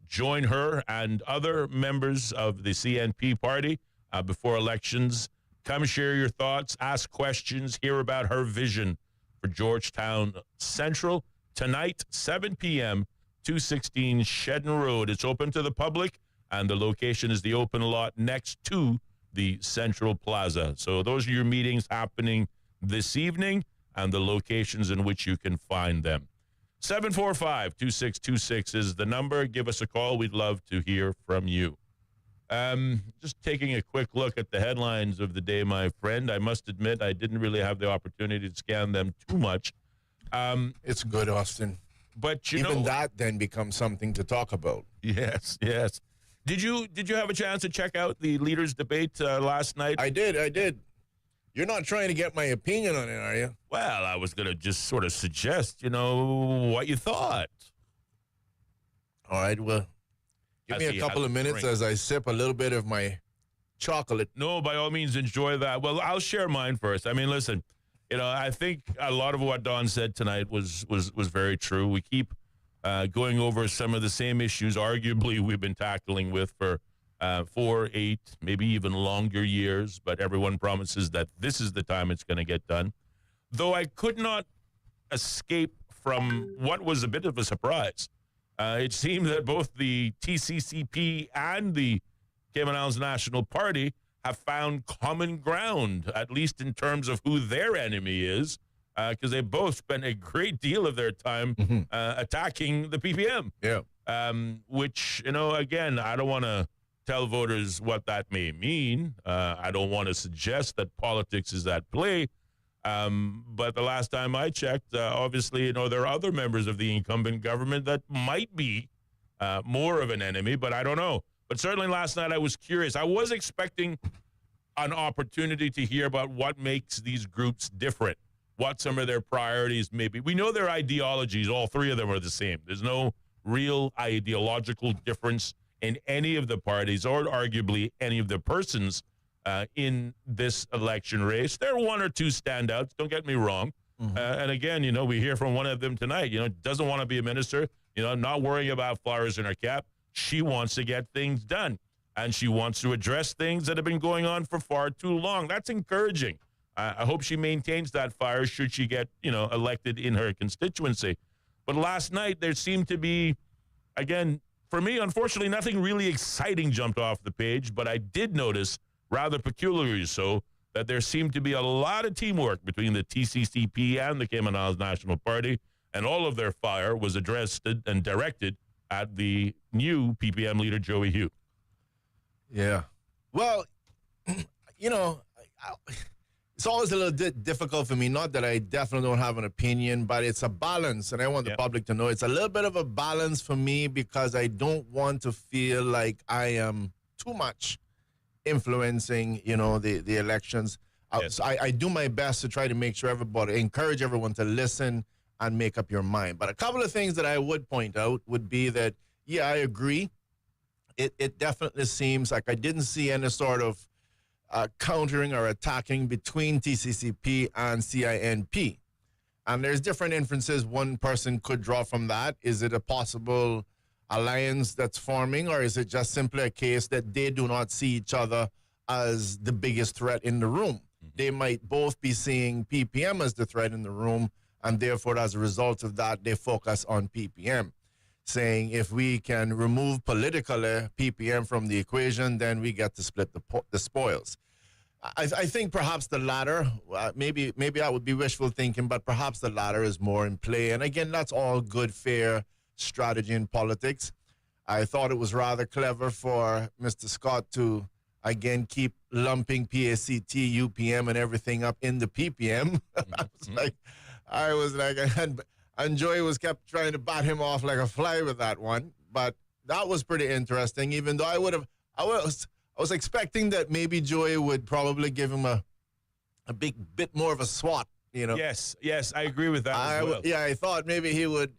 Join her and other members of the CNP party before elections. Come share your thoughts, ask questions, hear about her vision for Georgetown Central. Tonight, 7 p.m., 216 Shedden Road. It's open to the public, and the location is the open lot next to the Central Plaza. So those are your meetings happening this evening and the locations in which you can find them. 745-2626 is the number. Give us a call. We'd love to hear from you. Just taking a quick look at the headlines of the day, my friend. I must admit I didn't really have the opportunity to scan them too much. It's good, Austin. But even that then becomes something to talk about. Yes, yes. Did you have a chance to check out the leaders' debate last night? I did. You're not trying to get my opinion on it, are you? Well, I was going to just sort of suggest, what you thought. All right, well, give me a couple of minutes as I sip a little bit of my chocolate. No, by all means, enjoy that. Well, I'll share mine first. I mean, listen, I think a lot of what Don said tonight was very true. We keep going over some of the same issues, arguably, we've been tackling with for 4, 8, maybe even longer years, but everyone promises that this is the time it's going to get done. Though I could not escape from what was a bit of a surprise. It seemed that both the TCCP and the Cayman Islands National Party have found common ground, at least in terms of who their enemy is, because they both spent a great deal of their time attacking the PPM. Yeah. Which, again, I don't want to tell voters what that may mean. I don't want to suggest that politics is at play. But the last time I checked, obviously, there are other members of the incumbent government that might be more of an enemy, but I don't know. But certainly last night I was curious. I was expecting an opportunity to hear about what makes these groups different, what some of their priorities may be. We know their ideologies, all three of them are the same. There's no real ideological difference in any of the parties or arguably any of the persons in this election race. There are one or two standouts, don't get me wrong. And again, we hear from one of them tonight, doesn't want to be a minister, not worrying about flowers in her cap. She wants to get things done, and she wants to address things that have been going on for far too long. That's encouraging. I hope she maintains that fire should she get, elected in her constituency. But last night there seemed to be, again, for me, unfortunately, nothing really exciting jumped off the page, but I did notice, rather peculiarly so, that there seemed to be a lot of teamwork between the TCCP and the Cayman Islands National Party, and all of their fire was addressed and directed at the new PPM leader, Joey Hugh. Yeah. Well, it's always a little bit difficult for me. Not that I definitely don't have an opinion, but it's a balance, and I want the public to know it's a little bit of a balance for me because I don't want to feel like I am too much influencing, the elections. Yes. I do my best to try to make sure encourage everyone to listen and make up your mind. But a couple of things that I would point out would be that, yeah, I agree. It definitely seems like I didn't see any sort of countering or attacking between TCCP and CINP. And there's different inferences one person could draw from that. Is it a possible alliance that's forming, or is it just simply a case that they do not see each other as the biggest threat in the room? They might both be seeing PPM as the threat in the room, and therefore, as a result of that, they focus on PPM, saying if we can remove politically PPM from the equation, then we get to split the spoils. I think perhaps the latter, maybe that would be wishful thinking, but perhaps the latter is more in play. And again, that's all good, fair strategy in politics. I thought it was rather clever for Mr. Scott to, again, keep lumping PACT, UPM, and everything up in the PPM. I was like, and Joey was kept trying to bat him off like a fly with that one. But that was pretty interesting, even though I was expecting that maybe Joey would probably give him a bit more of a swat, Yes, I agree with that as well. I thought maybe he would,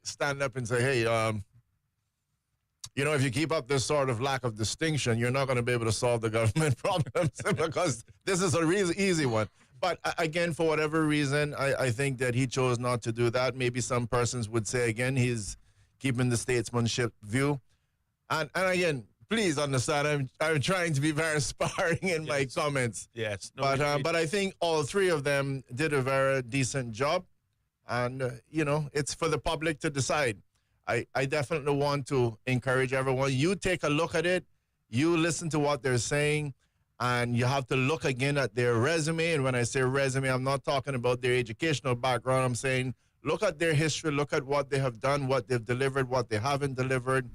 stand up and say, hey, if you keep up this sort of lack of distinction, you're not going to be able to solve the government problems because this is a really easy one. But again, for whatever reason, I think that he chose not to do that. Maybe some persons would say, again, he's keeping the statesmanship view. And again, please understand, I'm trying to be very sparring in my comments. Yes. No, but I think all three of them did a very decent job. And, it's for the public to decide. I definitely want to encourage everyone. You take a look at it. You listen to what they're saying. And you have to look again at their resume. And when I say resume, I'm not talking about their educational background. I'm saying look at their history, look at what they have done, what they've delivered, what they haven't delivered,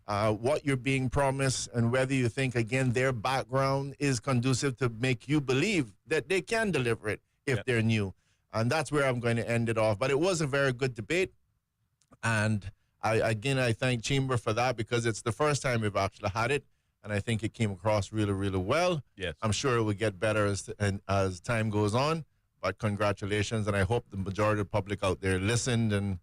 what you're being promised, and whether you think, again, their background is conducive to make you believe that they can deliver it if they're new. And that's where I'm going to end it off. But it was a very good debate. And I thank Chamber for that because it's the first time we've actually had it. And I think it came across really, really well. Yes. I'm sure it will get better as time goes on. But congratulations, and I hope the majority of the public out there listened, and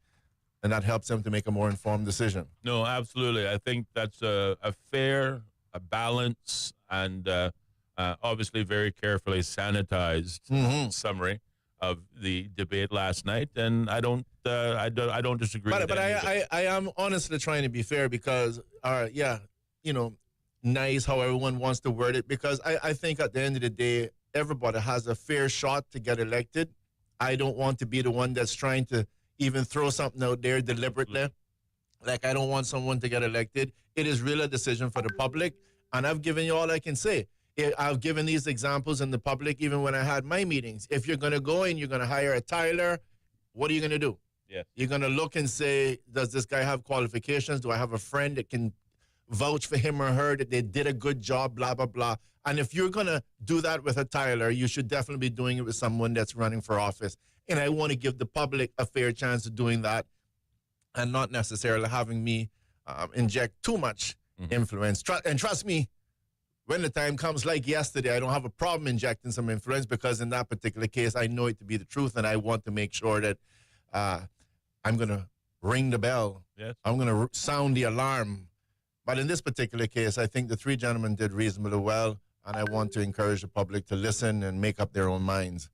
that helps them to make a more informed decision. No, absolutely. I think that's a fair, a balance, and obviously very carefully sanitized summary of the debate last night. And I don't disagree. But I am honestly trying to be fair because, nice how everyone wants to word it, because I think at the end of the day, everybody has a fair shot to get elected. I don't want to be the one that's trying to even throw something out there deliberately. Like, I don't want someone to get elected. It is really a decision for the public, and I've given you all I can say. I've given these examples in the public even when I had my meetings. If you're going to go and you're going to hire a Tyler, what are you going to do? Yeah. You're going to look and say, does this guy have qualifications? Do I have a friend that can vouch for him or her that they did a good job, blah, blah, blah. And if you're going to do that with a Tyler, you should definitely be doing it with someone that's running for office. And I want to give the public a fair chance of doing that and not necessarily having me inject too much influence. And trust me, when the time comes like yesterday, I don't have a problem injecting some influence because in that particular case, I know it to be the truth, and I want to make sure that I'm going to ring the bell. Yes. I'm going to sound the alarm. But in this particular case, I think the three gentlemen did reasonably well, and I want to encourage the public to listen and make up their own minds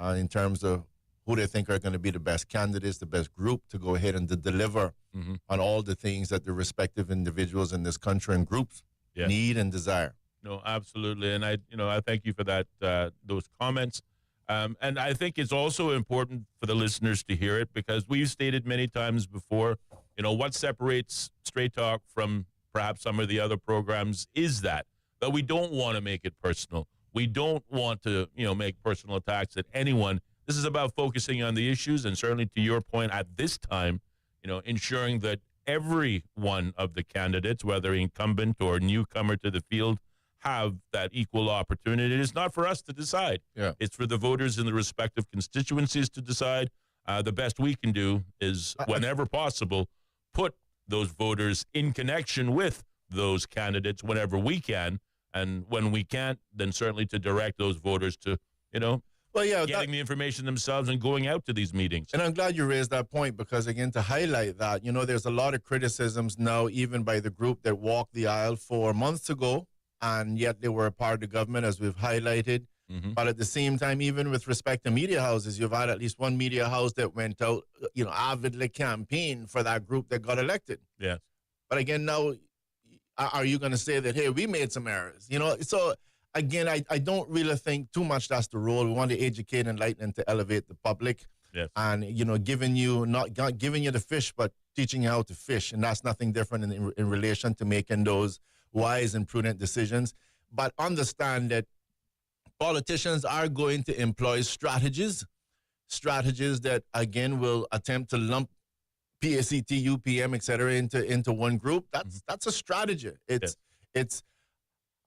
in terms of who they think are going to be the best candidates, the best group to go ahead and to deliver on all the things that the respective individuals in this country and groups need and desire. No, absolutely. And I thank you for that, those comments. And I think it's also important for the listeners to hear it because we've stated many times before, what separates Straight Talk from perhaps some of the other programs is that we don't want to make it personal. We don't want to, make personal attacks at anyone. This is about focusing on the issues, and certainly to your point at this time, ensuring that every one of the candidates, whether incumbent or newcomer to the field, have that equal opportunity. It is not for us to decide. Yeah. It's for the voters in the respective constituencies to decide. The best we can do is, whenever possible, put those voters in connection with those candidates whenever we can. And when we can't, then certainly to direct those voters to, getting the information themselves and going out to these meetings. And I'm glad you raised that point because, again, to highlight that, there's a lot of criticisms now, even by the group that walked the aisle 4 months ago, and yet they were a part of the government, as we've highlighted. But at the same time, even with respect to media houses, you've had at least one media house that went out, avidly campaigned for that group that got elected. Yes. But again, now, are you going to say that, hey, we made some errors? So again, I don't really think too much that's the role. We want to educate, enlighten, and to elevate the public. Yes. And, not giving you the fish, but teaching you how to fish. And that's nothing different in relation to making those wise and prudent decisions. But understand that politicians are going to employ strategies that, again, will attempt to lump PACT, UPM, et cetera, into one group. That's a strategy. It's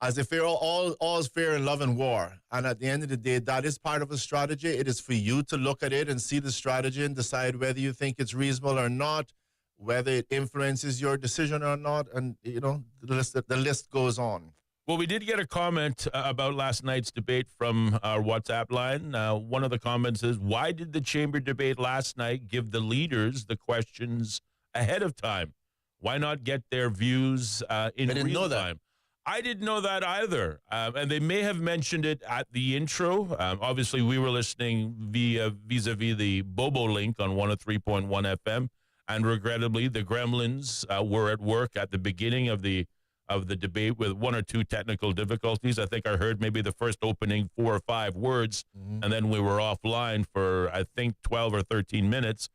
as if all's fair in love and war. And at the end of the day, that is part of a strategy. It is for you to look at it and see the strategy and decide whether you think it's reasonable or not, whether it influences your decision or not. And, the list goes on. Well, we did get a comment about last night's debate from our WhatsApp line. One of the comments is, why did the chamber debate last night give the leaders the questions ahead of time? Why not get their views in real time? I didn't know that either. And they may have mentioned it at the intro. Obviously, we were listening vis-a-vis the Bobo link on 103.1 FM. And regrettably, the gremlins were at work at the beginning of the debate with one or two technical difficulties. I think I heard maybe the first opening 4 or 5 words, and then we were offline for, I think, 12 or 13 minutes.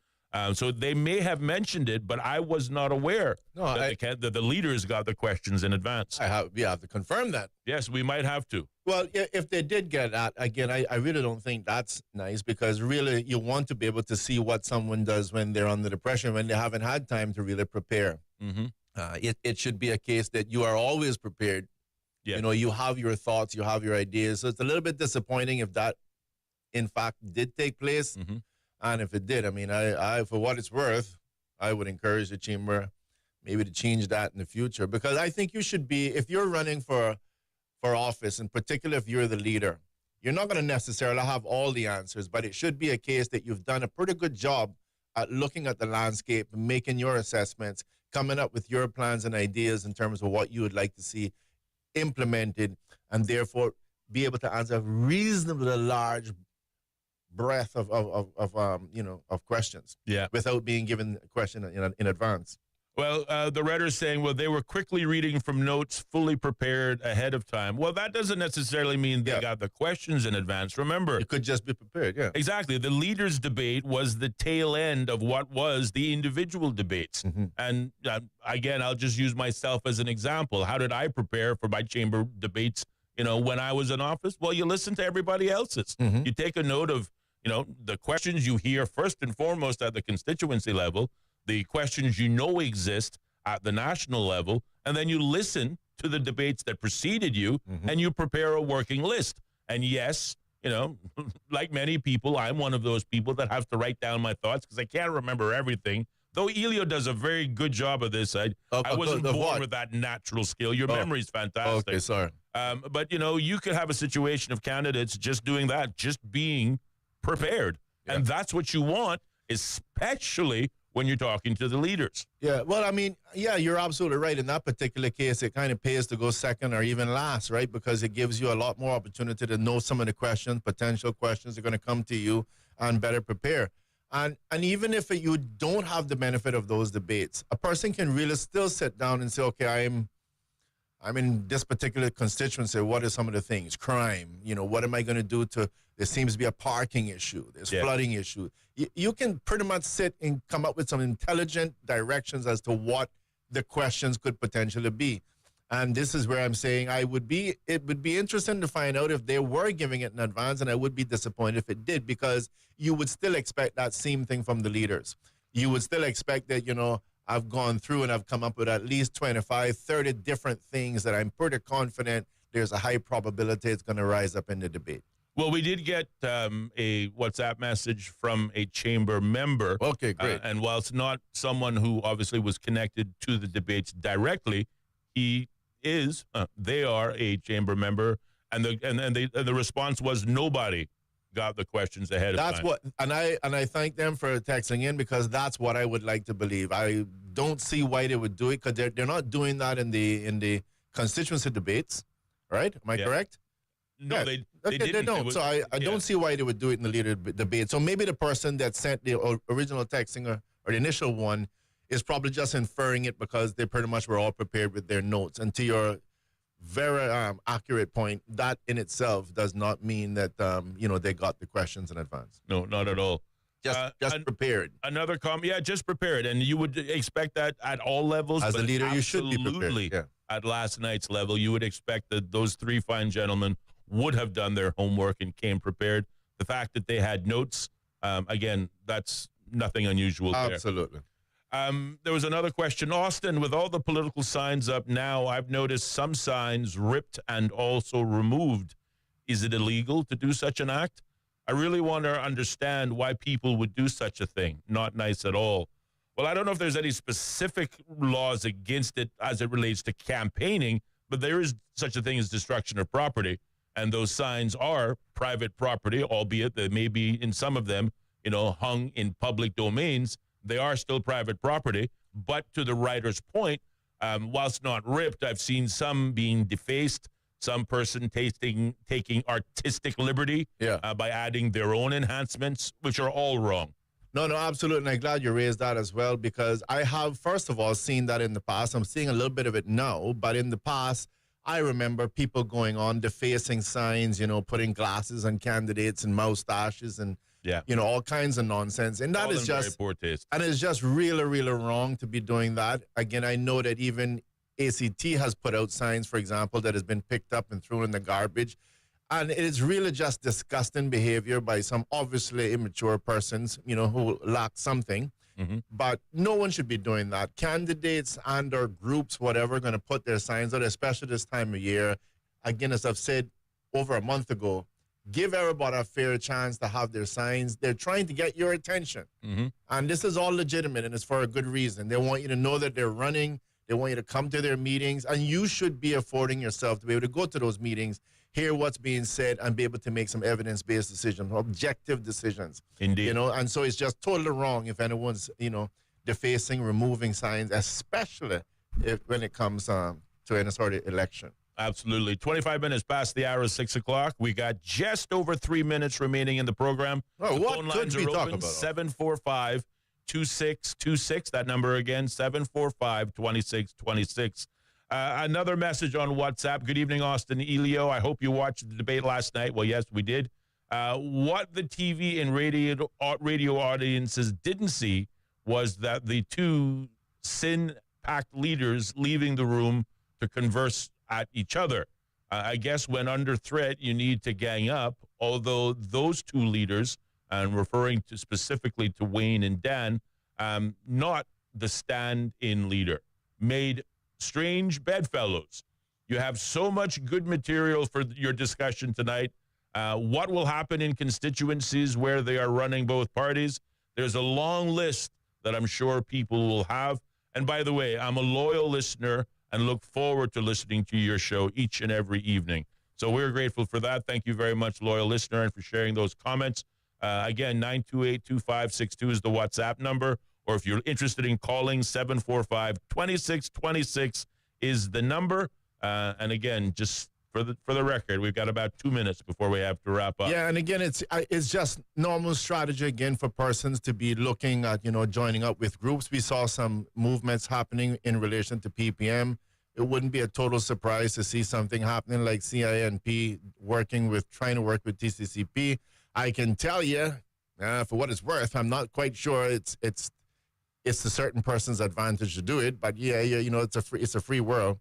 So they may have mentioned it, but I was not aware that the leaders got the questions in advance. We have to confirm that. Yes, we might have to. Well, if they did get that, again, I really don't think that's nice because really you want to be able to see what someone does when they're under the pressure, when they haven't had time to really prepare. It should be a case that you are always prepared. Yeah. You have your thoughts, you have your ideas. So it's a little bit disappointing if that, in fact, did take place. And if it did, I mean, I for what it's worth, I would encourage the chamber maybe to change that in the future, because I think you should be, if you're running for office, in particular if you're the leader, you're not going to necessarily have all the answers, but it should be a case that you've done a pretty good job at looking at the landscape, making your assessments, coming up with your plans and ideas in terms of what you would like to see implemented, and therefore be able to answer a reasonably large breadth of questions. Yeah. Without being given a question in advance. Well, the writer's saying, well, they were quickly reading from notes, fully prepared ahead of time. Well, that doesn't necessarily mean they got the questions in advance. Remember, it could just be prepared, yeah. Exactly. The leaders' debate was the tail end of what was the individual debates. Mm-hmm. And again, I'll just use myself as an example. How did I prepare for my chamber debates, when I was in office? Well, you listen to everybody else's. Mm-hmm. You take a note of, the questions you hear first and foremost at the constituency level, the questions exist at the national level, and then you listen to the debates that preceded you, and you prepare a working list. And yes, like many people, I'm one of those people that have to write down my thoughts because I can't remember everything. Though Ellio does a very good job of this. I wasn't born with that natural skill. Your memory's fantastic. Okay, sorry. But, you could have a situation of candidates just doing that, just being prepared. Yeah. And that's what you want, especially when you're talking to the leaders. Yeah, well, I mean, yeah, you're absolutely right. In that particular case, it kind of pays to go second or even last, right? Because it gives you a lot more opportunity to know some of the questions, potential questions are going to come to you, and better prepare. And even if you don't have the benefit of those debates, a person can really still sit down and say, okay, I'm in this particular constituency. What are some of the things? Crime. What am I going to do to? There seems to be a parking issue. There's flooding issue. You can pretty much sit and come up with some intelligent directions as to what the questions could potentially be. And this is where I'm saying it would be interesting to find out if they were giving it in advance, and I would be disappointed if it did, because you would still expect that same thing from the leaders. You would still expect that, I've gone through and I've come up with at least 25, 30 different things that I'm pretty confident there's a high probability it's going to rise up in the debate. Well, we did get a WhatsApp message from a chamber member. Okay, great. And whilst not someone who obviously was connected to the debates directly, they are a chamber member, and the response was nobody got the questions ahead of time. I thank them for texting in, because that's what I would like to believe. I don't see why they would do it, because they're not doing that in the constituency debates, right? Am I correct? No, yeah. they didn't. They don't. So I don't see why they would do it in the leader debate. So maybe the person that sent the original texting or the initial one is probably just inferring it because they pretty much were all prepared with their notes. And to your very accurate point, that in itself does not mean that they got the questions in advance. No, not at all. Just prepared. Another comment, just prepared, and you would expect that at all levels. As a leader, you should be prepared. Yeah. At last night's level, you would expect that those three fine gentlemen would have done their homework and came prepared. The fact that they had notes, again, that's nothing unusual there. Absolutely. There was another question. Austin, with all the political signs up now, I've noticed some signs ripped and also removed. Is it illegal to do such an act? I really want to understand why people would do such a thing. Not nice at all. Well, I don't know if there's any specific laws against it as it relates to campaigning, but there is such a thing as destruction of property. And those signs are private property, albeit they may be, in some of them, hung in public domains. They are still private property. But to the writer's point, whilst not ripped, I've seen some being defaced, some person taking artistic liberty by adding their own enhancements, which are all wrong. No, absolutely. And I'm glad you raised that as well, because I have, first of all, seen that in the past. I'm seeing a little bit of it now, but in the past, I remember people going on defacing signs, putting glasses on candidates and mustaches and, all kinds of nonsense. And that is just very poor taste. And it's just really, really wrong to be doing that. Again, I know that even ACT has put out signs, for example, that has been picked up and thrown in the garbage. And it is really just disgusting behavior by some obviously immature persons, who lack something. Mm-hmm. But no one should be doing that. Candidates and or groups, whatever, going to put their signs out, especially this time of year. Again, as I've said over a month ago, give everybody a fair chance to have their signs. They're trying to get your attention. And this is all legitimate, and it's for a good reason. They want you to know that they're running. They want you to come to their meetings, and you should be affording yourself to be able to go to those meetings, hear what's being said, and be able to make some evidence-based decisions, objective decisions. Indeed. You know, and so it's just totally wrong if anyone's, you know, defacing, removing signs, especially when it comes to any sort of election. Absolutely. 25 minutes past the hour of 6 o'clock. We got just over 3 minutes remaining in the program. Oh, the what phone could lines we are talk open, about? 745-2626. That number again, 745-2626. Another message on WhatsApp. Good evening, Austin Ellio. I hope you watched the debate last night. Well, yes, we did. What the TV and radio audiences didn't see was that the two sin-packed leaders leaving the room to converse at each other. I guess when under threat, you need to gang up, although those two leaders, and referring to specifically to Wayne and Dan, not the stand-in leader, made strange bedfellows. You have so much good material for your discussion tonight. What will happen in constituencies where they are running both parties? There's a long list that I'm sure people will have. And by the way, I'm a loyal listener and look forward to listening to your show each and every evening. So we're grateful for that. Thank you very much, loyal listener, and for sharing those comments. Again, 928-2562 is the WhatsApp number. Or if you're interested in calling, 745-2626 is the number. And again, just for the record, we've got about 2 minutes before we have to wrap up. Yeah, and again, it's just normal strategy again for persons to be looking at, you know, joining up with groups. We saw some movements happening in relation to PPM. It wouldn't be a total surprise to see something happening like CINP trying to work with TCCP. I can tell you, for what it's worth, I'm not quite sure it's a certain person's advantage to do it. But yeah, you know, it's a free world.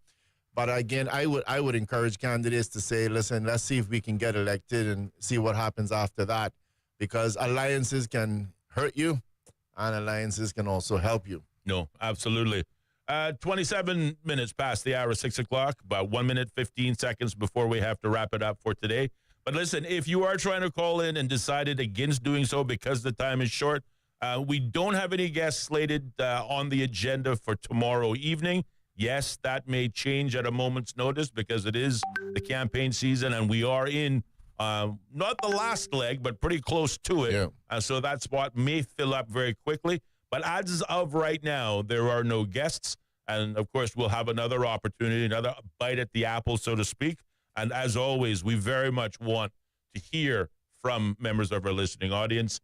But again, I would encourage candidates to say, listen, let's see if we can get elected and see what happens after that, because alliances can hurt you and alliances can also help you. No, absolutely. 27 minutes past the hour of 6 o'clock, about 1 minute, 15 seconds before we have to wrap it up for today. But listen, if you are trying to call in and decided against doing so because the time is short, we don't have any guests slated on the agenda for tomorrow evening. Yes, that may change at a moment's notice because it is the campaign season and we are in not the last leg, but pretty close to it. Yeah. So that spot may fill up very quickly. But as of right now, there are no guests. And, of course, we'll have another opportunity, another bite at the apple, so to speak. And as always, we very much want to hear from members of our listening audience.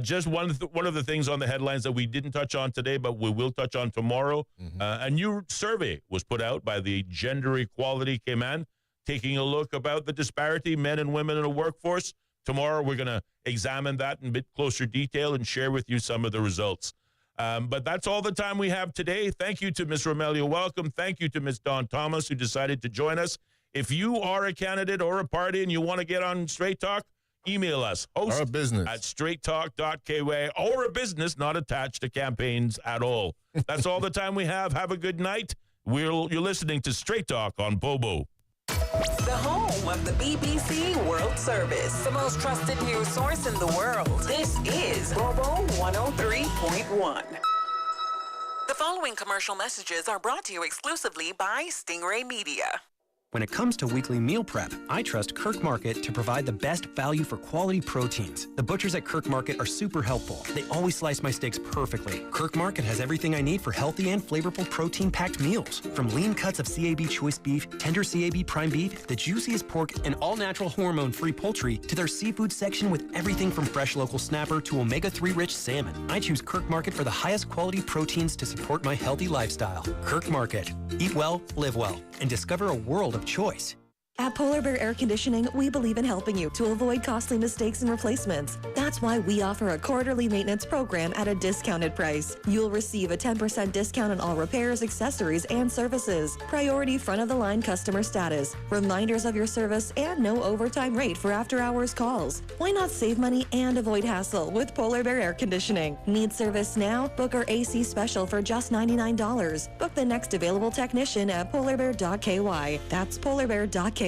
Just one of the things on the headlines that we didn't touch on today, but we will touch on tomorrow. A new survey was put out by the Gender Equality Command, taking a look about the disparity, men and women in the workforce. Tomorrow, we're going to examine that in a bit closer detail and share with you some of the results. But that's all the time we have today. Thank you to Ms. Romelia. Welcome. Thank you to Ms. Dawn Thomas, who decided to join us. If you are a candidate or a party and you want to get on Straight Talk, email us, host at straighttalk.ky, or a business not attached to campaigns at all. That's all the time we have. Have a good night. You're listening to Straight Talk on Bobo. The home of the BBC World Service, the most trusted news source in the world. This is Bobo 103.1. The following commercial messages are brought to you exclusively by Stingray Media. When it comes to weekly meal prep, I trust Kirk Market to provide the best value for quality proteins. The butchers at Kirk Market are super helpful. They always slice my steaks perfectly. Kirk Market has everything I need for healthy and flavorful protein-packed meals. From lean cuts of CAB choice beef, tender CAB prime beef, the juiciest pork, and all-natural hormone-free poultry, to their seafood section with everything from fresh local snapper to omega-3 rich salmon. I choose Kirk Market for the highest quality proteins to support my healthy lifestyle. Kirk Market. Eat well, live well, and discover a world of choice. At Polar Bear Air Conditioning, we believe in helping you to avoid costly mistakes and replacements. That's why we offer a quarterly maintenance program at a discounted price. You'll receive a 10% discount on all repairs, accessories, and services. Priority front-of-the-line customer status, reminders of your service, and no overtime rate for after-hours calls. Why not save money and avoid hassle with Polar Bear Air Conditioning? Need service now? Book our AC special for just $99. Book the next available technician at polarbear.ky. That's polarbear.ky.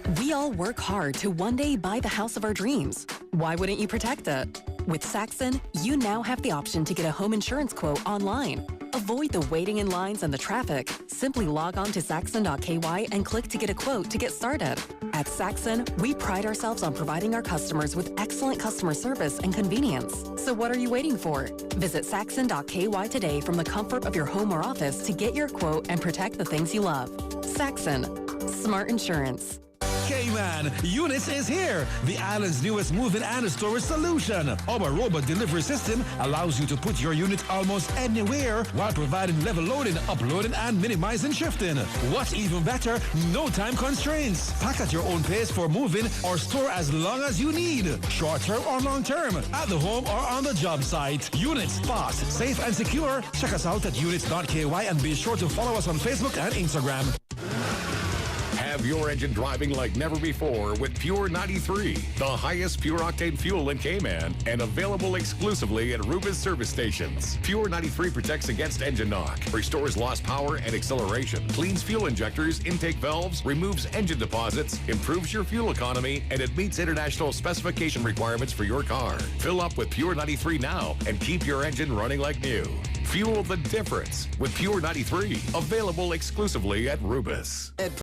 We all work hard to one day buy the house of our dreams. Why wouldn't you protect it? With Saxon, you now have the option to get a home insurance quote online. Avoid the waiting in lines and the traffic. Simply log on to saxon.ky and click to get a quote to get started. At Saxon, we pride ourselves on providing our customers with excellent customer service and convenience. So what are you waiting for? Visit saxon.ky today from the comfort of your home or office to get your quote and protect the things you love. Saxon. Smart Insurance. K-Man, Units is here, the island's newest move-in and storage solution. Our robot delivery system allows you to put your unit almost anywhere while providing level loading, uploading, and minimizing shifting. What's even better, no time constraints. Pack at your own pace for move-in or store as long as you need. Short-term or long-term, at the home or on the job site. Units, fast, safe, and secure. Check us out at units.ky and be sure to follow us on Facebook and Instagram. Have your engine driving like never before with Pure 93, the highest pure octane fuel in Cayman, and available exclusively at Rubis service stations. Pure 93 protects against engine knock, restores lost power and acceleration, cleans fuel injectors, intake valves, removes engine deposits, improves your fuel economy, and it meets international specification requirements for your car. Fill up with Pure 93 now and keep your engine running like new. Fuel the difference with Pure 93, available exclusively at Rubis.